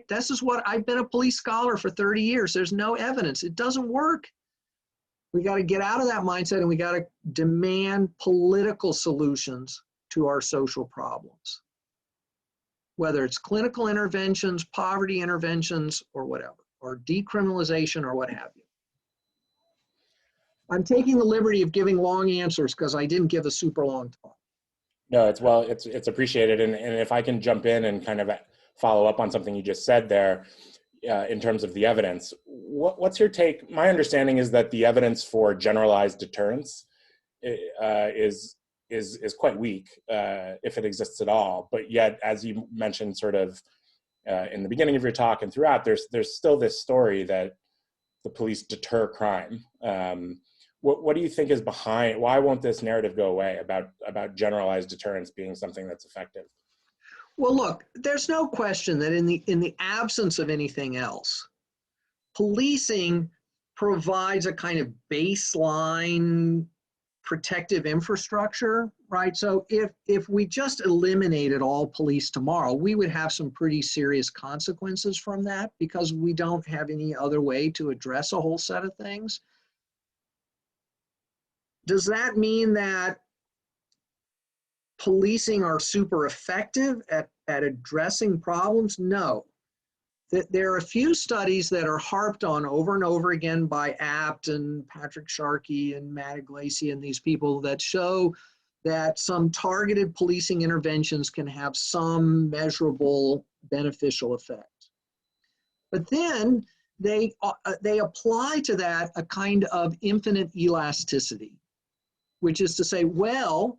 This is what I've been a police scholar for 30 years. There's no evidence. It doesn't work. We got to get out of that mindset, and we got to demand political solutions to our social problems, whether it's clinical interventions, poverty interventions, or whatever, or decriminalization, or what have you. I'm taking the liberty of giving long answers because I didn't give a super long talk. No, it's appreciated. And if I can jump in and kind of follow up on something you just said there, in terms of the evidence, what's your take? My understanding is that the evidence for generalized deterrence is quite weak, if it exists at all. But yet, as you mentioned, sort of in the beginning of your talk and throughout, there's still this story that the police deter crime. What do you think is behind? Why won't this narrative go away about generalized deterrence being something that's effective? Well, look, there's no question that in the absence of anything else, policing provides a kind of baseline protective infrastructure, right? So if we just eliminated all police tomorrow, we would have some pretty serious consequences from that because we don't have any other way to address a whole set of things. Does that mean that policing are super effective at addressing problems? No. There are a few studies that are harped on over and over again by Apt and Patrick Sharkey and Matt Iglesias and these people that show that some targeted policing interventions can have some measurable beneficial effect. But then they apply to that a kind of infinite elasticity, which is to say, well,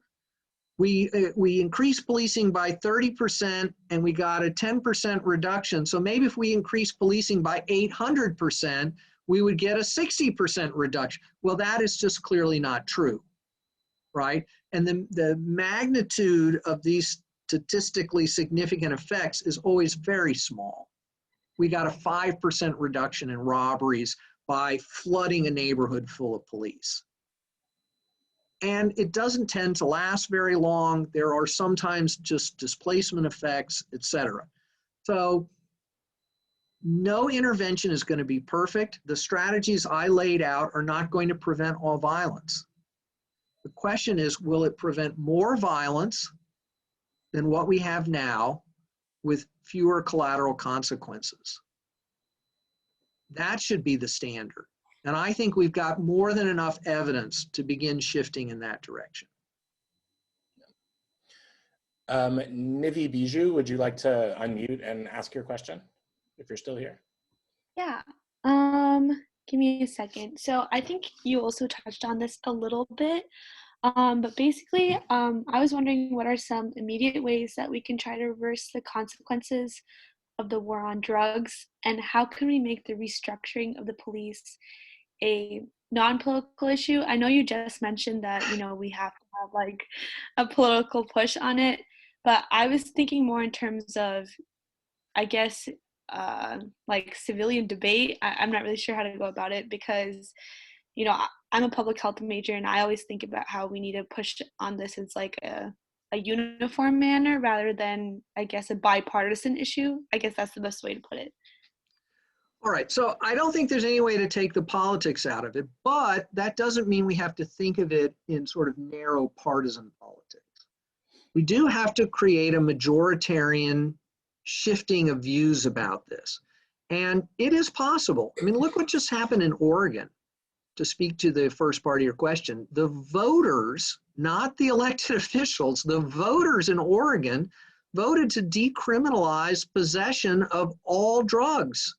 we increased policing by 30% and we got a 10% reduction. So maybe if we increase policing by 800%, we would get a 60% reduction. Well, that is just clearly not true, right? And the magnitude of these statistically significant effects is always very small. We got a 5% reduction in robberies by flooding a neighborhood full of police. And it doesn't tend to last very long. There are sometimes just displacement effects, et cetera. So no intervention is going to be perfect. The strategies I laid out are not going to prevent all violence. The question is, will it prevent more violence than what we have now with fewer collateral consequences? That should be the standard. And I think we've got more than enough evidence to begin shifting in that direction. Nivi Bijou, would you like to unmute and ask your question if you're still here? Yeah, give me a second. So I think you also touched on this a little bit, but basically I was wondering what are some immediate ways that we can try to reverse the consequences of the war on drugs, and how can we make the restructuring of the police a non-political issue? I know you just mentioned that, you know, we have to have like a political push on it, but I was thinking more in terms of, I guess, like civilian debate. I'm not really sure how to go about it because, you know, I'm a public health major and I always think about how we need to push on this as like a uniform manner rather than, I guess, a bipartisan issue. I guess that's the best way to put it. All right, so I don't think there's any way to take the politics out of it, but that doesn't mean we have to think of it in sort of narrow partisan politics. We do have to create a majoritarian shifting of views about this. And it is possible. I mean, look what just happened in Oregon, to speak to the first part of your question. The voters, not the elected officials, the voters in Oregon voted to decriminalize possession of all drugs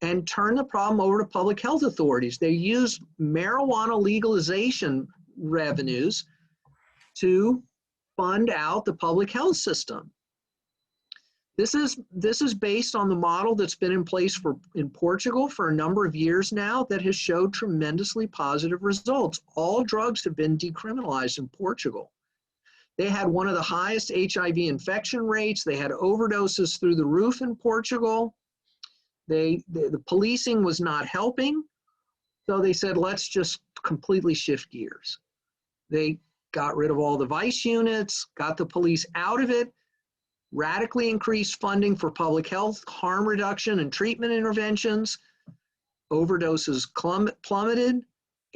and turn the problem over to public health authorities. They used marijuana legalization revenues to fund out the public health system. This is based on the model that's been in place in Portugal for a number of years now that has showed tremendously positive results. All drugs have been decriminalized in Portugal. They had one of the highest HIV infection rates. They had overdoses through the roof in Portugal. The policing was not helping, so they said, let's just completely shift gears. They got rid of all the vice units, got the police out of it, radically increased funding for public health, harm reduction and treatment interventions. Overdoses plummeted.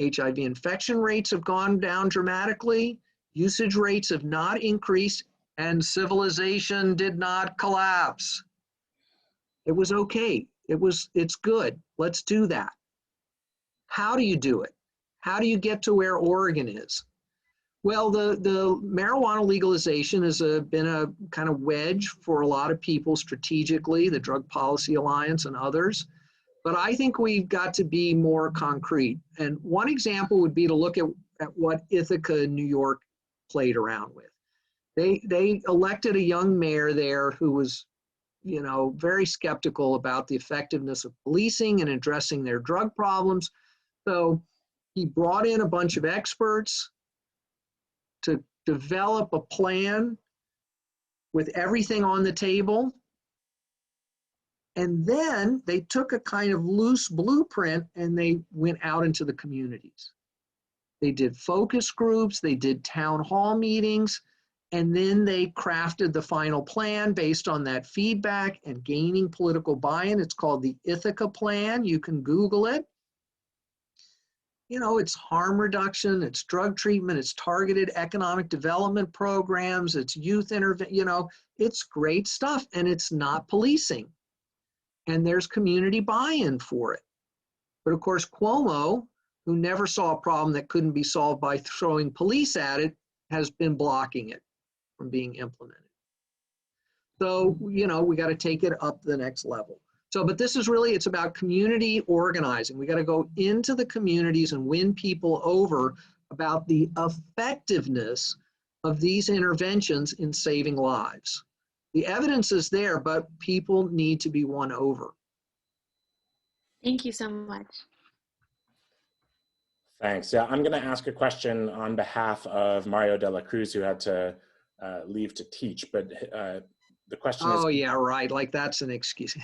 HIV infection rates have gone down dramatically. Usage rates have not increased, and civilization did not collapse. It was okay. It's good. Let's do that. How do you do it? How do you get to where Oregon is? Well, the marijuana legalization has been a kind of wedge for a lot of people strategically, the Drug Policy Alliance and others. But I think we've got to be more concrete. And one example would be to look at what Ithaca, New York played around with. They elected a young mayor there who was, very skeptical about the effectiveness of policing and addressing their drug problems. So he brought in a bunch of experts to develop a plan with everything on the table. And then they took a kind of loose blueprint and they went out into the communities. They did focus groups, they did town hall meetings, and then they crafted the final plan based on that feedback and gaining political buy-in. It's called the Ithaca Plan. You can Google it. It's harm reduction, it's drug treatment, it's targeted economic development programs, it's youth intervention, it's great stuff, and it's not policing. And there's community buy-in for it. But of course, Cuomo, who never saw a problem that couldn't be solved by throwing police at it, has been blocking it from being implemented. So, we got to take it up to the next level. So, but this is really, it's about community organizing. We got to go into the communities and win people over about the effectiveness of these interventions in saving lives. The evidence is there, but people need to be won over. Thank you so much. Thanks. Yeah, I'm going to ask a question on behalf of Mario de la Cruz, who had to leave to teach, but the question is... Oh, yeah, right. Like that's an excuse.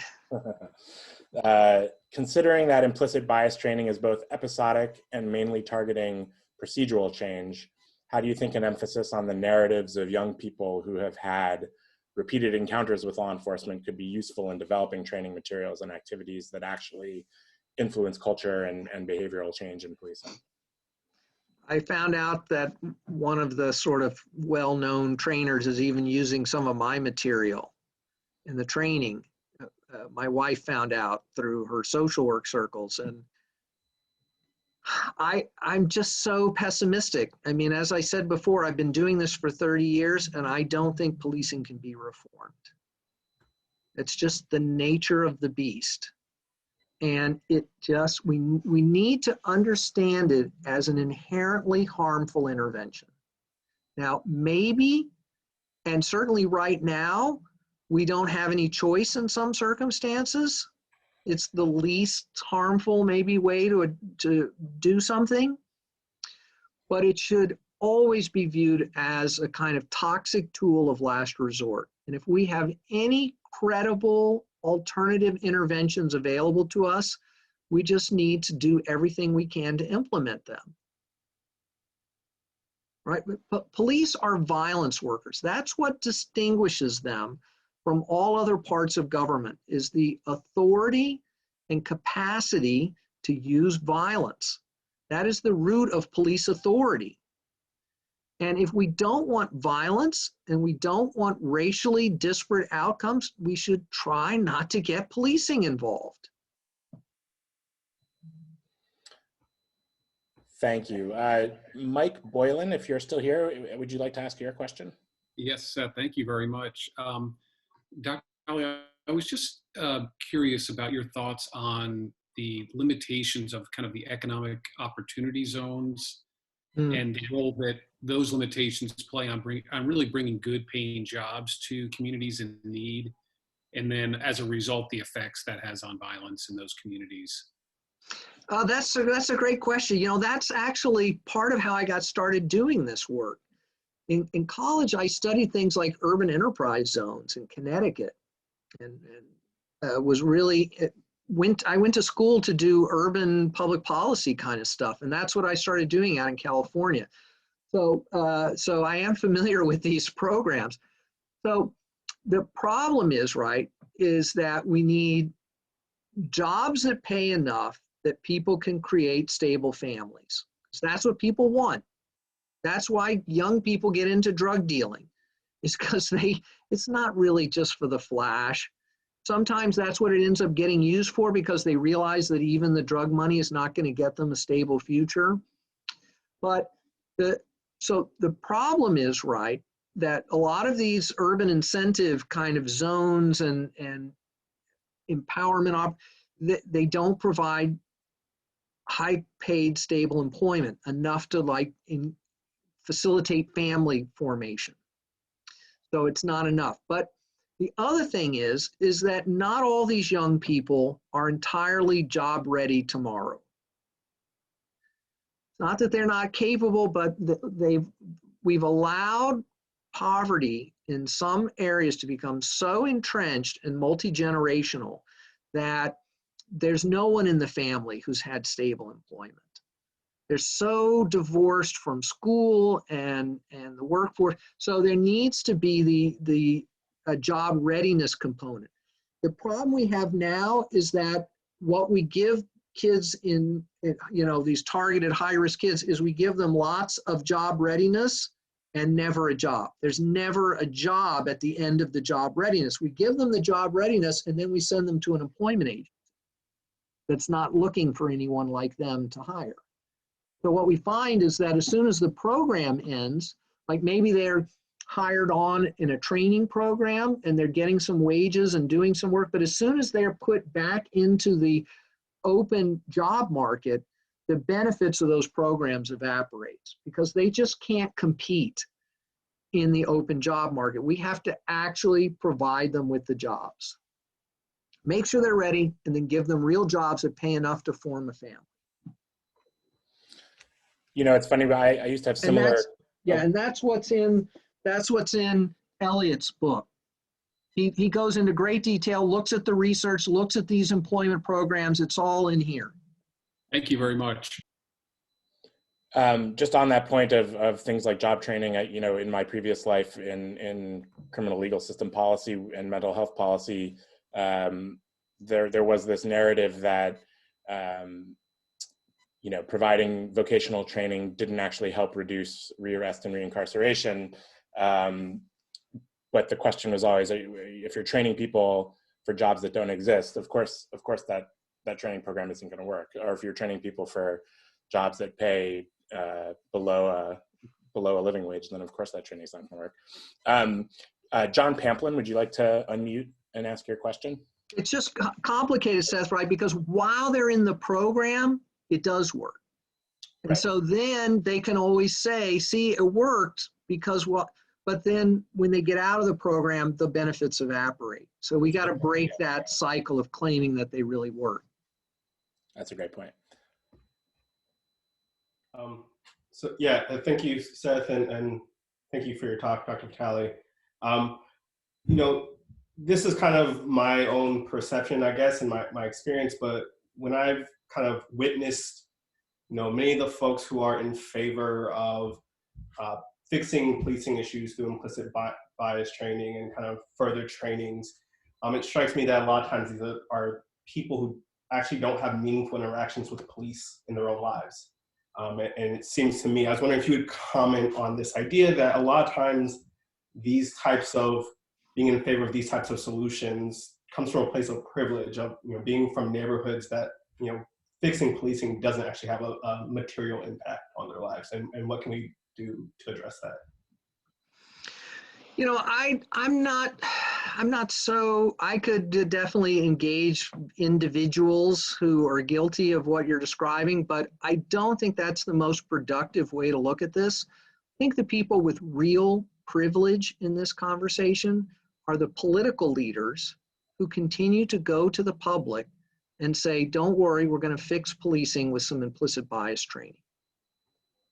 Considering that implicit bias training is both episodic and mainly targeting procedural change, how do you think an emphasis on the narratives of young people who have had repeated encounters with law enforcement could be useful in developing training materials and activities that actually influence culture and behavioral change in policing? I found out that one of the sort of well-known trainers is even using some of my material in the training. My wife found out through her social work circles, and I'm just so pessimistic. I mean, as I said before, I've been doing this for 30 years, and I don't think policing can be reformed. It's just the nature of the beast. And it just, we need to understand it as an inherently harmful intervention. Now, maybe, and certainly right now, we don't have any choice in some circumstances. It's the least harmful, maybe, way to do something. But it should always be viewed as a kind of toxic tool of last resort. And if we have any credible alternative interventions available to us, we just need to do everything we can to implement them. Right? But police are violence workers. That's what distinguishes them from all other parts of government, is the authority and capacity to use violence. That is the root of police authority. And if we don't want violence and we don't want racially disparate outcomes, we should try not to get policing involved. Thank you. Mike Boylan, if you're still here, would you like to ask your question? Yes, thank you very much. Dr. Ali, I was just curious about your thoughts on the limitations of kind of the economic opportunity zones and the role that those limitations play on really bringing good paying jobs to communities in need, and then as a result, the effects that has on violence in those communities. That's a great question. You know, that's actually part of how I got started doing this work. In college, I studied things like urban enterprise zones in Connecticut, and was really, I went to school to do urban public policy kind of stuff, and that's what I started doing out in California. So I am familiar with these programs. So the problem is, right, is that we need jobs that pay enough that people can create stable families. So that's what people want. That's why young people get into drug dealing, is because it's not really just for the flash. Sometimes that's what it ends up getting used for, because they realize that even the drug money is not going to get them a stable future. But so the problem is, right, that a lot of these urban incentive kind of zones and empowerment, they don't provide high paid stable employment enough to facilitate family formation. So it's not enough. But the other thing is that not all these young people are entirely job ready tomorrow. Not that they're not capable, but we've allowed poverty in some areas to become so entrenched and multi-generational that there's no one in the family who's had stable employment. They're so divorced from school and the workforce. So there needs to be the job readiness component. The problem we have now is that what we give kids in these targeted high-risk kids is we give them lots of job readiness and never a job. There's never a job at the end of the job readiness. We give them the job readiness and then we send them to an employment agency that's not looking for anyone like them to hire. So what we find is that as soon as the program ends, like maybe they're hired on in a training program and they're getting some wages and doing some work, but as soon as they're put back into the open job market, the benefits of those programs evaporate because they just can't compete in the open job market. We have to actually provide them with the jobs. Make sure they're ready and then give them real jobs that pay enough to form a family. You know, it's funny, but I used to have similar. And that's what's in Elliot's book. He goes into great detail, looks at the research, looks at these employment programs. It's all in here. Thank you very much. Just on that point of things like job training, in my previous life in criminal legal system policy and mental health policy, there was this narrative that providing vocational training didn't actually help reduce rearrest and reincarceration. But the question was always, if you're training people for jobs that don't exist, of course that training program isn't going to work. Or if you're training people for jobs that pay below a living wage, then of course that training is not going to work. John Pamplin, would you like to unmute and ask your question? It's just complicated, Seth, right? Because while they're in the program, it does work. And so then they can always say, see, it worked because but then when they get out of the program, the benefits evaporate. So we got to break that cycle of claiming that they really work. That's a great point. So yeah, thank you, Seth, and thank you for your talk, Dr. Vitale. This is kind of my own perception, I guess, and my experience, but when I've kind of witnessed, many of the folks who are in favor of fixing policing issues through implicit bias training and kind of further trainings, it strikes me that a lot of times these are people who actually don't have meaningful interactions with police in their own lives. And it seems to me, I was wondering if you would comment on this idea that a lot of times these types of being in favor of these types of solutions comes from a place of privilege of being from neighborhoods that fixing policing doesn't actually have a material impact on their lives, and what can we do to address that? I'm not so, I could definitely engage individuals who are guilty of what you're describing, but I don't think that's the most productive way to look at this. I think the people with real privilege in this conversation are the political leaders who continue to go to the public and say, don't worry, we're going to fix policing with some implicit bias training,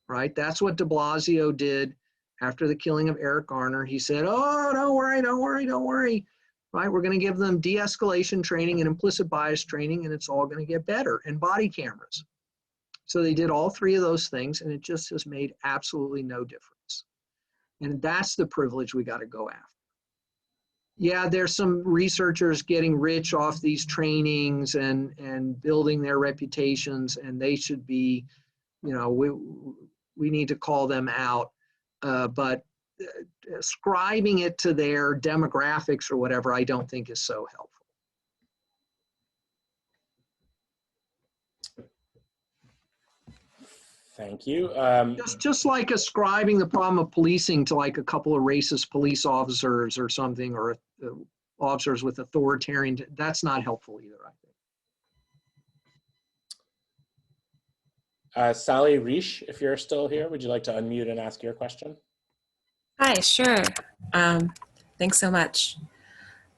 right? That's what de Blasio did after the killing of Eric Garner. He said, oh, don't worry, right? We're going to give them de-escalation training and implicit bias training, and it's all going to get better, and body cameras. So they did all three of those things, and it just has made absolutely no difference. And that's the privilege we got to go after. Yeah, there's some researchers getting rich off these trainings and building their reputations, and they should be, you know, we need to call them out. But ascribing it to their demographics or whatever, I don't think is so helpful. Thank you. Just like ascribing the problem of policing to like a couple of racist police officers or something, or officers with authoritarian, that's not helpful either, I think. Sally Reish, if you're still here, would you like to unmute and ask your question? Hi, sure. Thanks so much.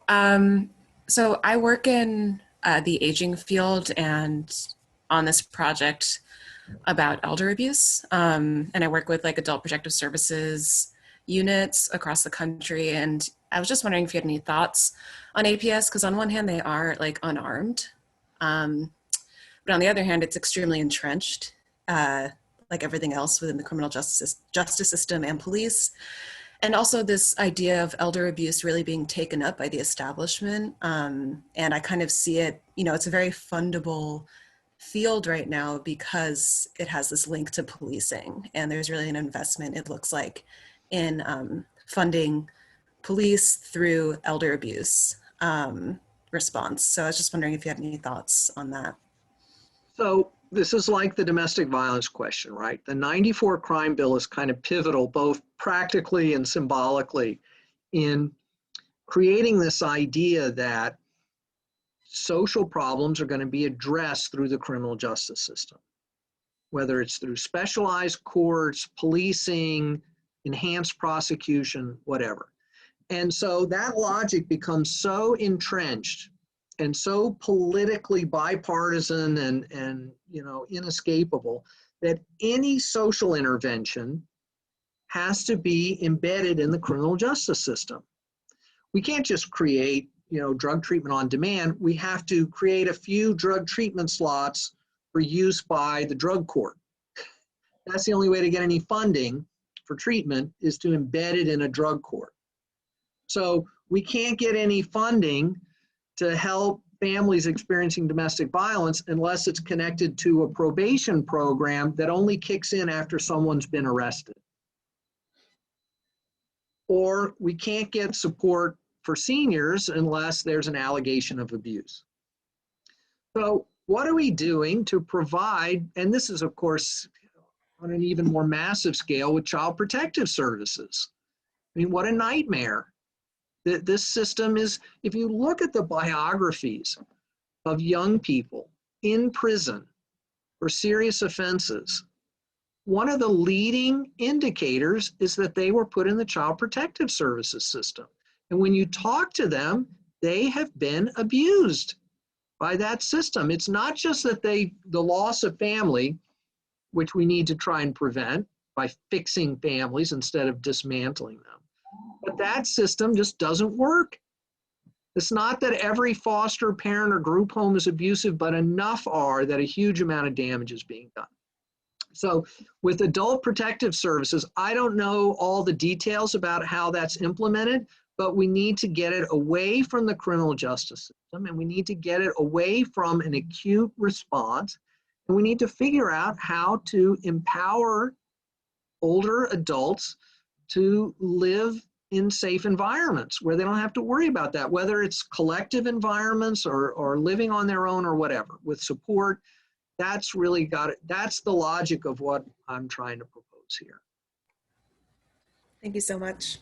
So I work in the aging field and on this project about elder abuse. And I work with like adult protective services units across the country. And I was just wondering if you had any thoughts on APS, because on one hand, they are like unarmed. But on the other hand, it's extremely entrenched, like everything else within the criminal justice system and police. And also this idea of elder abuse really being taken up by the establishment. And I kind of see it, you know, it's a very fundable field right now because it has this link to policing. And there's really an investment, it looks like, in funding police through elder abuse response. So I was just wondering if you had any thoughts on that. So this is like the domestic violence question, right? The 94 crime bill is kind of pivotal, both practically and symbolically, in creating this idea that social problems are going to be addressed through the criminal justice system, whether it's through specialized courts, policing, enhanced prosecution, whatever. And so that logic becomes so entrenched and so politically bipartisan and you know, inescapable that any social intervention has to be embedded in the criminal justice system. We can't just create, you know, drug treatment on demand. We have to create a few drug treatment slots for use by the drug court. That's the only way to get any funding for treatment, is to embed it in a drug court. So we can't get any funding to help families experiencing domestic violence unless it's connected to a probation program that only kicks in after someone's been arrested. Or we can't get support for seniors unless there's an allegation of abuse. So what are we doing to provide, and this is of course on an even more massive scale with child protective services. I mean, what a nightmare. This system is, if you look at the biographies of young people in prison for serious offenses, one of the leading indicators is that they were put in the child protective services system. And when you talk to them, they have been abused by that system. It's not just that the loss of family, which we need to try and prevent by fixing families instead of dismantling them. But that system just doesn't work. It's not that every foster parent or group home is abusive, but enough are that a huge amount of damage is being done. So with adult protective services, I don't know all the details about how that's implemented, but we need to get it away from the criminal justice system, and we need to get it away from an acute response, and we need to figure out how to empower older adults to live in safe environments where they don't have to worry about that, whether it's collective environments or living on their own or whatever, with support. That's really got it. That's the logic of what I'm trying to propose here. Thank you so much.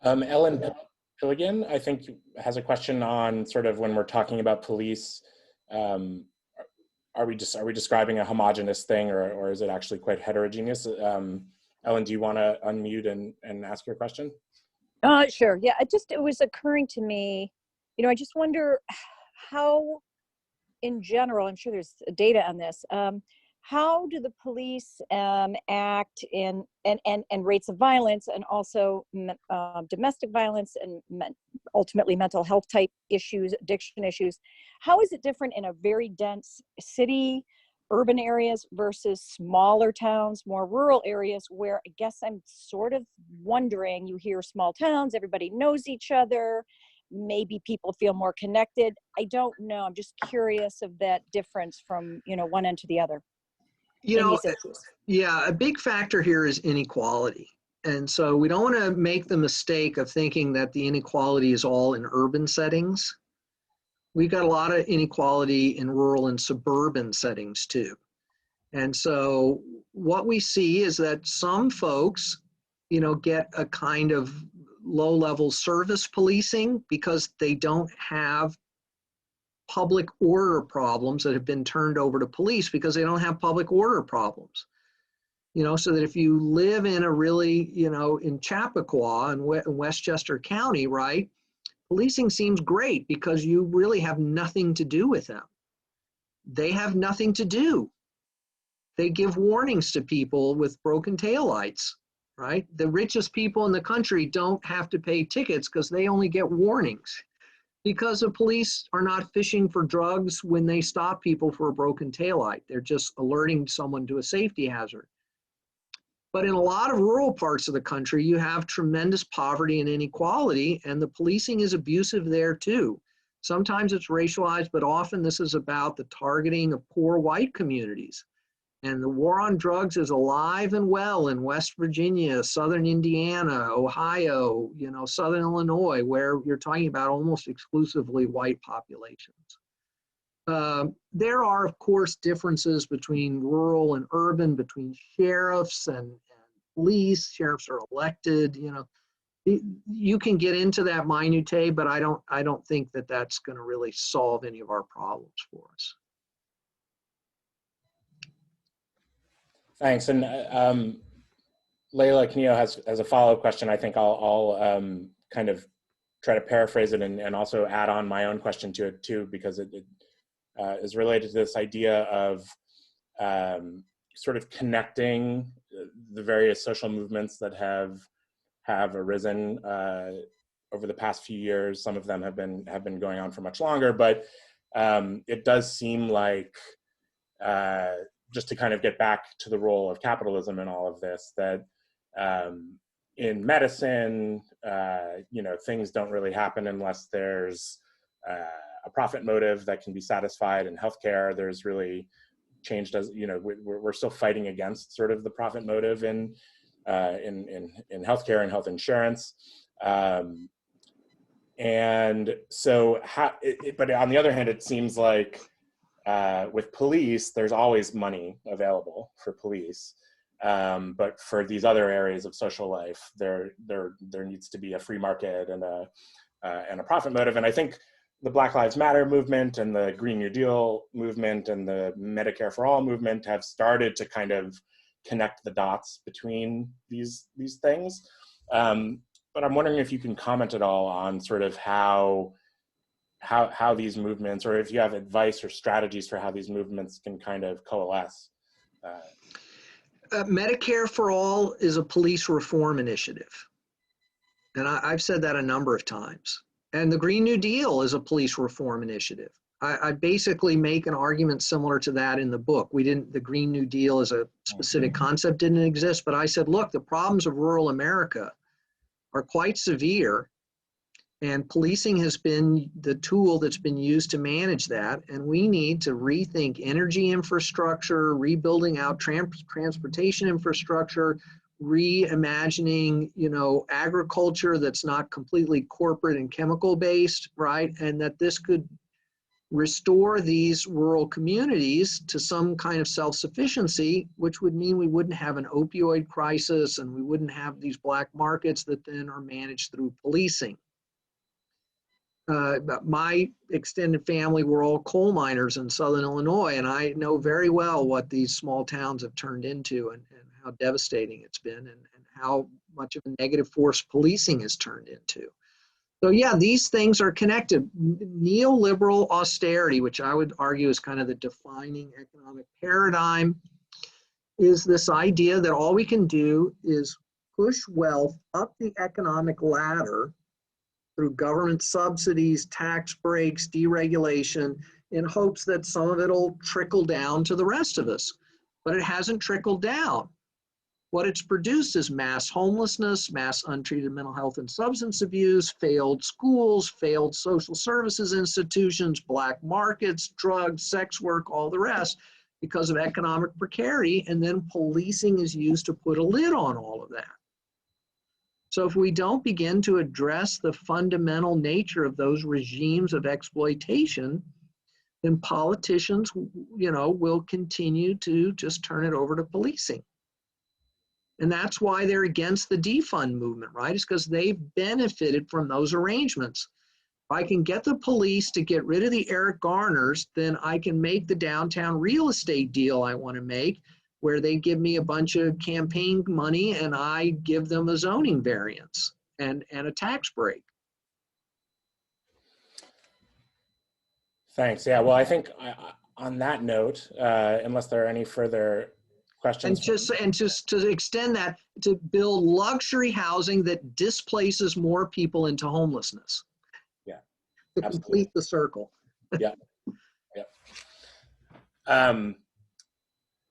Ellen Pilligan, I think, has a question on sort of when we're talking about police. Are we describing a homogenous thing, or is it actually quite heterogeneous? Ellen, do you want to unmute and ask your question? Sure. Yeah, it was occurring to me, you know, I just wonder how, in general, I'm sure there's data on this, how do the police act in and rates of violence, and also domestic violence and ultimately mental health type issues, addiction issues? How is it different in a very dense city urban areas versus smaller towns, more rural areas, where I guess I'm sort of wondering, you hear small towns, everybody knows each other, maybe people feel more connected. I don't know. I'm just curious of that difference from, you know, one end to the other. You know, these issues. yeah, a big factor here is inequality. And so we don't want to make the mistake of thinking that the inequality is all in urban settings. We've got a lot of inequality in rural and suburban settings too. And so what we see is that some folks, you know, get a kind of low-level service policing because they don't have public order problems that have been turned over to police because they don't have public order problems. You know, so that if you live in a really, you know, in Chappaqua in Westchester County, right, policing seems great because you really have nothing to do with them. They have nothing to do. They give warnings to people with broken taillights, right? The richest people in the country don't have to pay tickets because they only get warnings because the police are not fishing for drugs when they stop people for a broken taillight. They're just alerting someone to a safety hazard. But in a lot of rural parts of the country, you have tremendous poverty and inequality, and the policing is abusive there too. Sometimes it's racialized, but often this is about the targeting of poor white communities. And the war on drugs is alive and well in West Virginia, Southern Indiana, Ohio, you know, Southern Illinois, where you're talking about almost exclusively white populations. There are, of course, differences between rural and urban, between sheriffs and police. Sheriffs are elected, you know. You can get into that minutiae, but I don't think that that's going to really solve any of our problems for us. Thanks. And Leila Canio has a follow-up question. I think I'll kind of try to paraphrase it and also add on my own question to it too, because it is related to this idea of sort of connecting the various social movements that have arisen over the past few years. Some of them have been going on for much longer, but it does seem like, just to kind of get back to the role of capitalism in all of this, that in medicine, you know, things don't really happen unless there's a profit motive that can be satisfied. In healthcare, there's really changed as, you know, we're still fighting against sort of the profit motive in healthcare and health insurance. And so, but on the other hand, it seems like with police, there's always money available for police. But for these other areas of social life, there needs to be a free market and a profit motive. And I think the Black Lives Matter movement and the Green New Deal movement and the Medicare for All movement have started to kind of connect the dots between these things. But I'm wondering if you can comment at all on sort of how these movements, or if you have advice or strategies for how these movements can kind of coalesce. Medicare for All is a police reform initiative. And I've said that a number of times. And the Green New Deal is a police reform initiative. I basically make an argument similar to that in the book. The Green New Deal as a specific concept didn't exist, but I said, look, the problems of rural America are quite severe, and policing has been the tool that's been used to manage that. And we need to rethink energy infrastructure, rebuilding out transportation infrastructure, reimagining, you know, agriculture that's not completely corporate and chemical based, right? And that this could restore these rural communities to some kind of self-sufficiency, which would mean we wouldn't have an opioid crisis and we wouldn't have these black markets that then are managed through policing. My extended family were all coal miners in Southern Illinois, and I know very well what these small towns have turned into and how devastating it's been and how much of a negative force policing has turned into. So yeah, these things are connected. Neoliberal austerity, which I would argue is kind of the defining economic paradigm, is this idea that all we can do is push wealth up the economic ladder through government subsidies, tax breaks, deregulation, in hopes that some of it will trickle down to the rest of us. But it hasn't trickled down. What it's produced is mass homelessness, mass untreated mental health and substance abuse, failed schools, failed social services institutions, black markets, drugs, sex work, all the rest, because of economic precarity, and then policing is used to put a lid on all of that. So if we don't begin to address the fundamental nature of those regimes of exploitation, then politicians, will continue to just turn it over to policing. And that's why they're against the defund movement, right? It's because they've benefited from those arrangements. If I can get the police to get rid of the Eric Garners, then I can make the downtown real estate deal I want to make, where they give me a bunch of campaign money and I give them a zoning variance and a tax break. Thanks. Yeah, well, I think on that note, unless there are any further questions. And just to extend that, to build luxury housing that displaces more people into homelessness. Yeah. To complete the circle. Yeah. Yeah.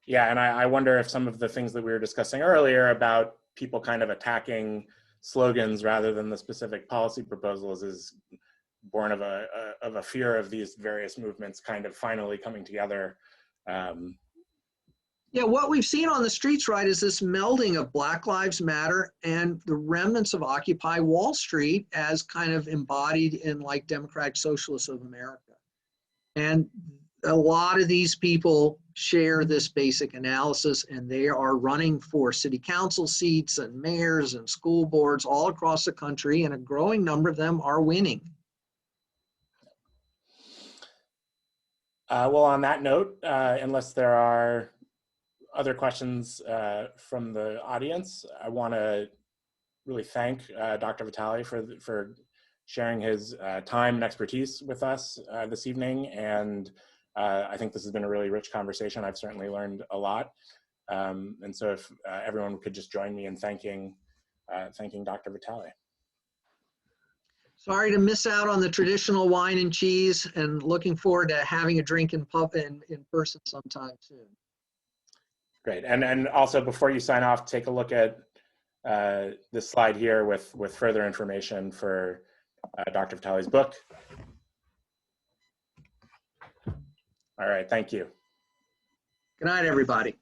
Yeah, and I wonder if some of the things that we were discussing earlier about people kind of attacking slogans rather than the specific policy proposals is born of a fear of these various movements kind of finally coming together. Yeah, what we've seen on the streets, right, is this melding of Black Lives Matter and the remnants of Occupy Wall Street as kind of embodied in like Democratic Socialists of America. And a lot of these people share this basic analysis, and they are running for city council seats and mayors and school boards all across the country, and a growing number of them are winning. Well, on that note, unless there are other questions from the audience, I want to really thank Dr. Vitale for sharing his time and expertise with us this evening. And I think this has been a really rich conversation. I've certainly learned a lot. And so if everyone could just join me in thanking Dr. Vitale. Sorry to miss out on the traditional wine and cheese, and looking forward to having a drink in person sometime soon. Great. And also, before you sign off, take a look at this slide here with further information for Dr. Vitale's book. All right, thank you. Good night, everybody.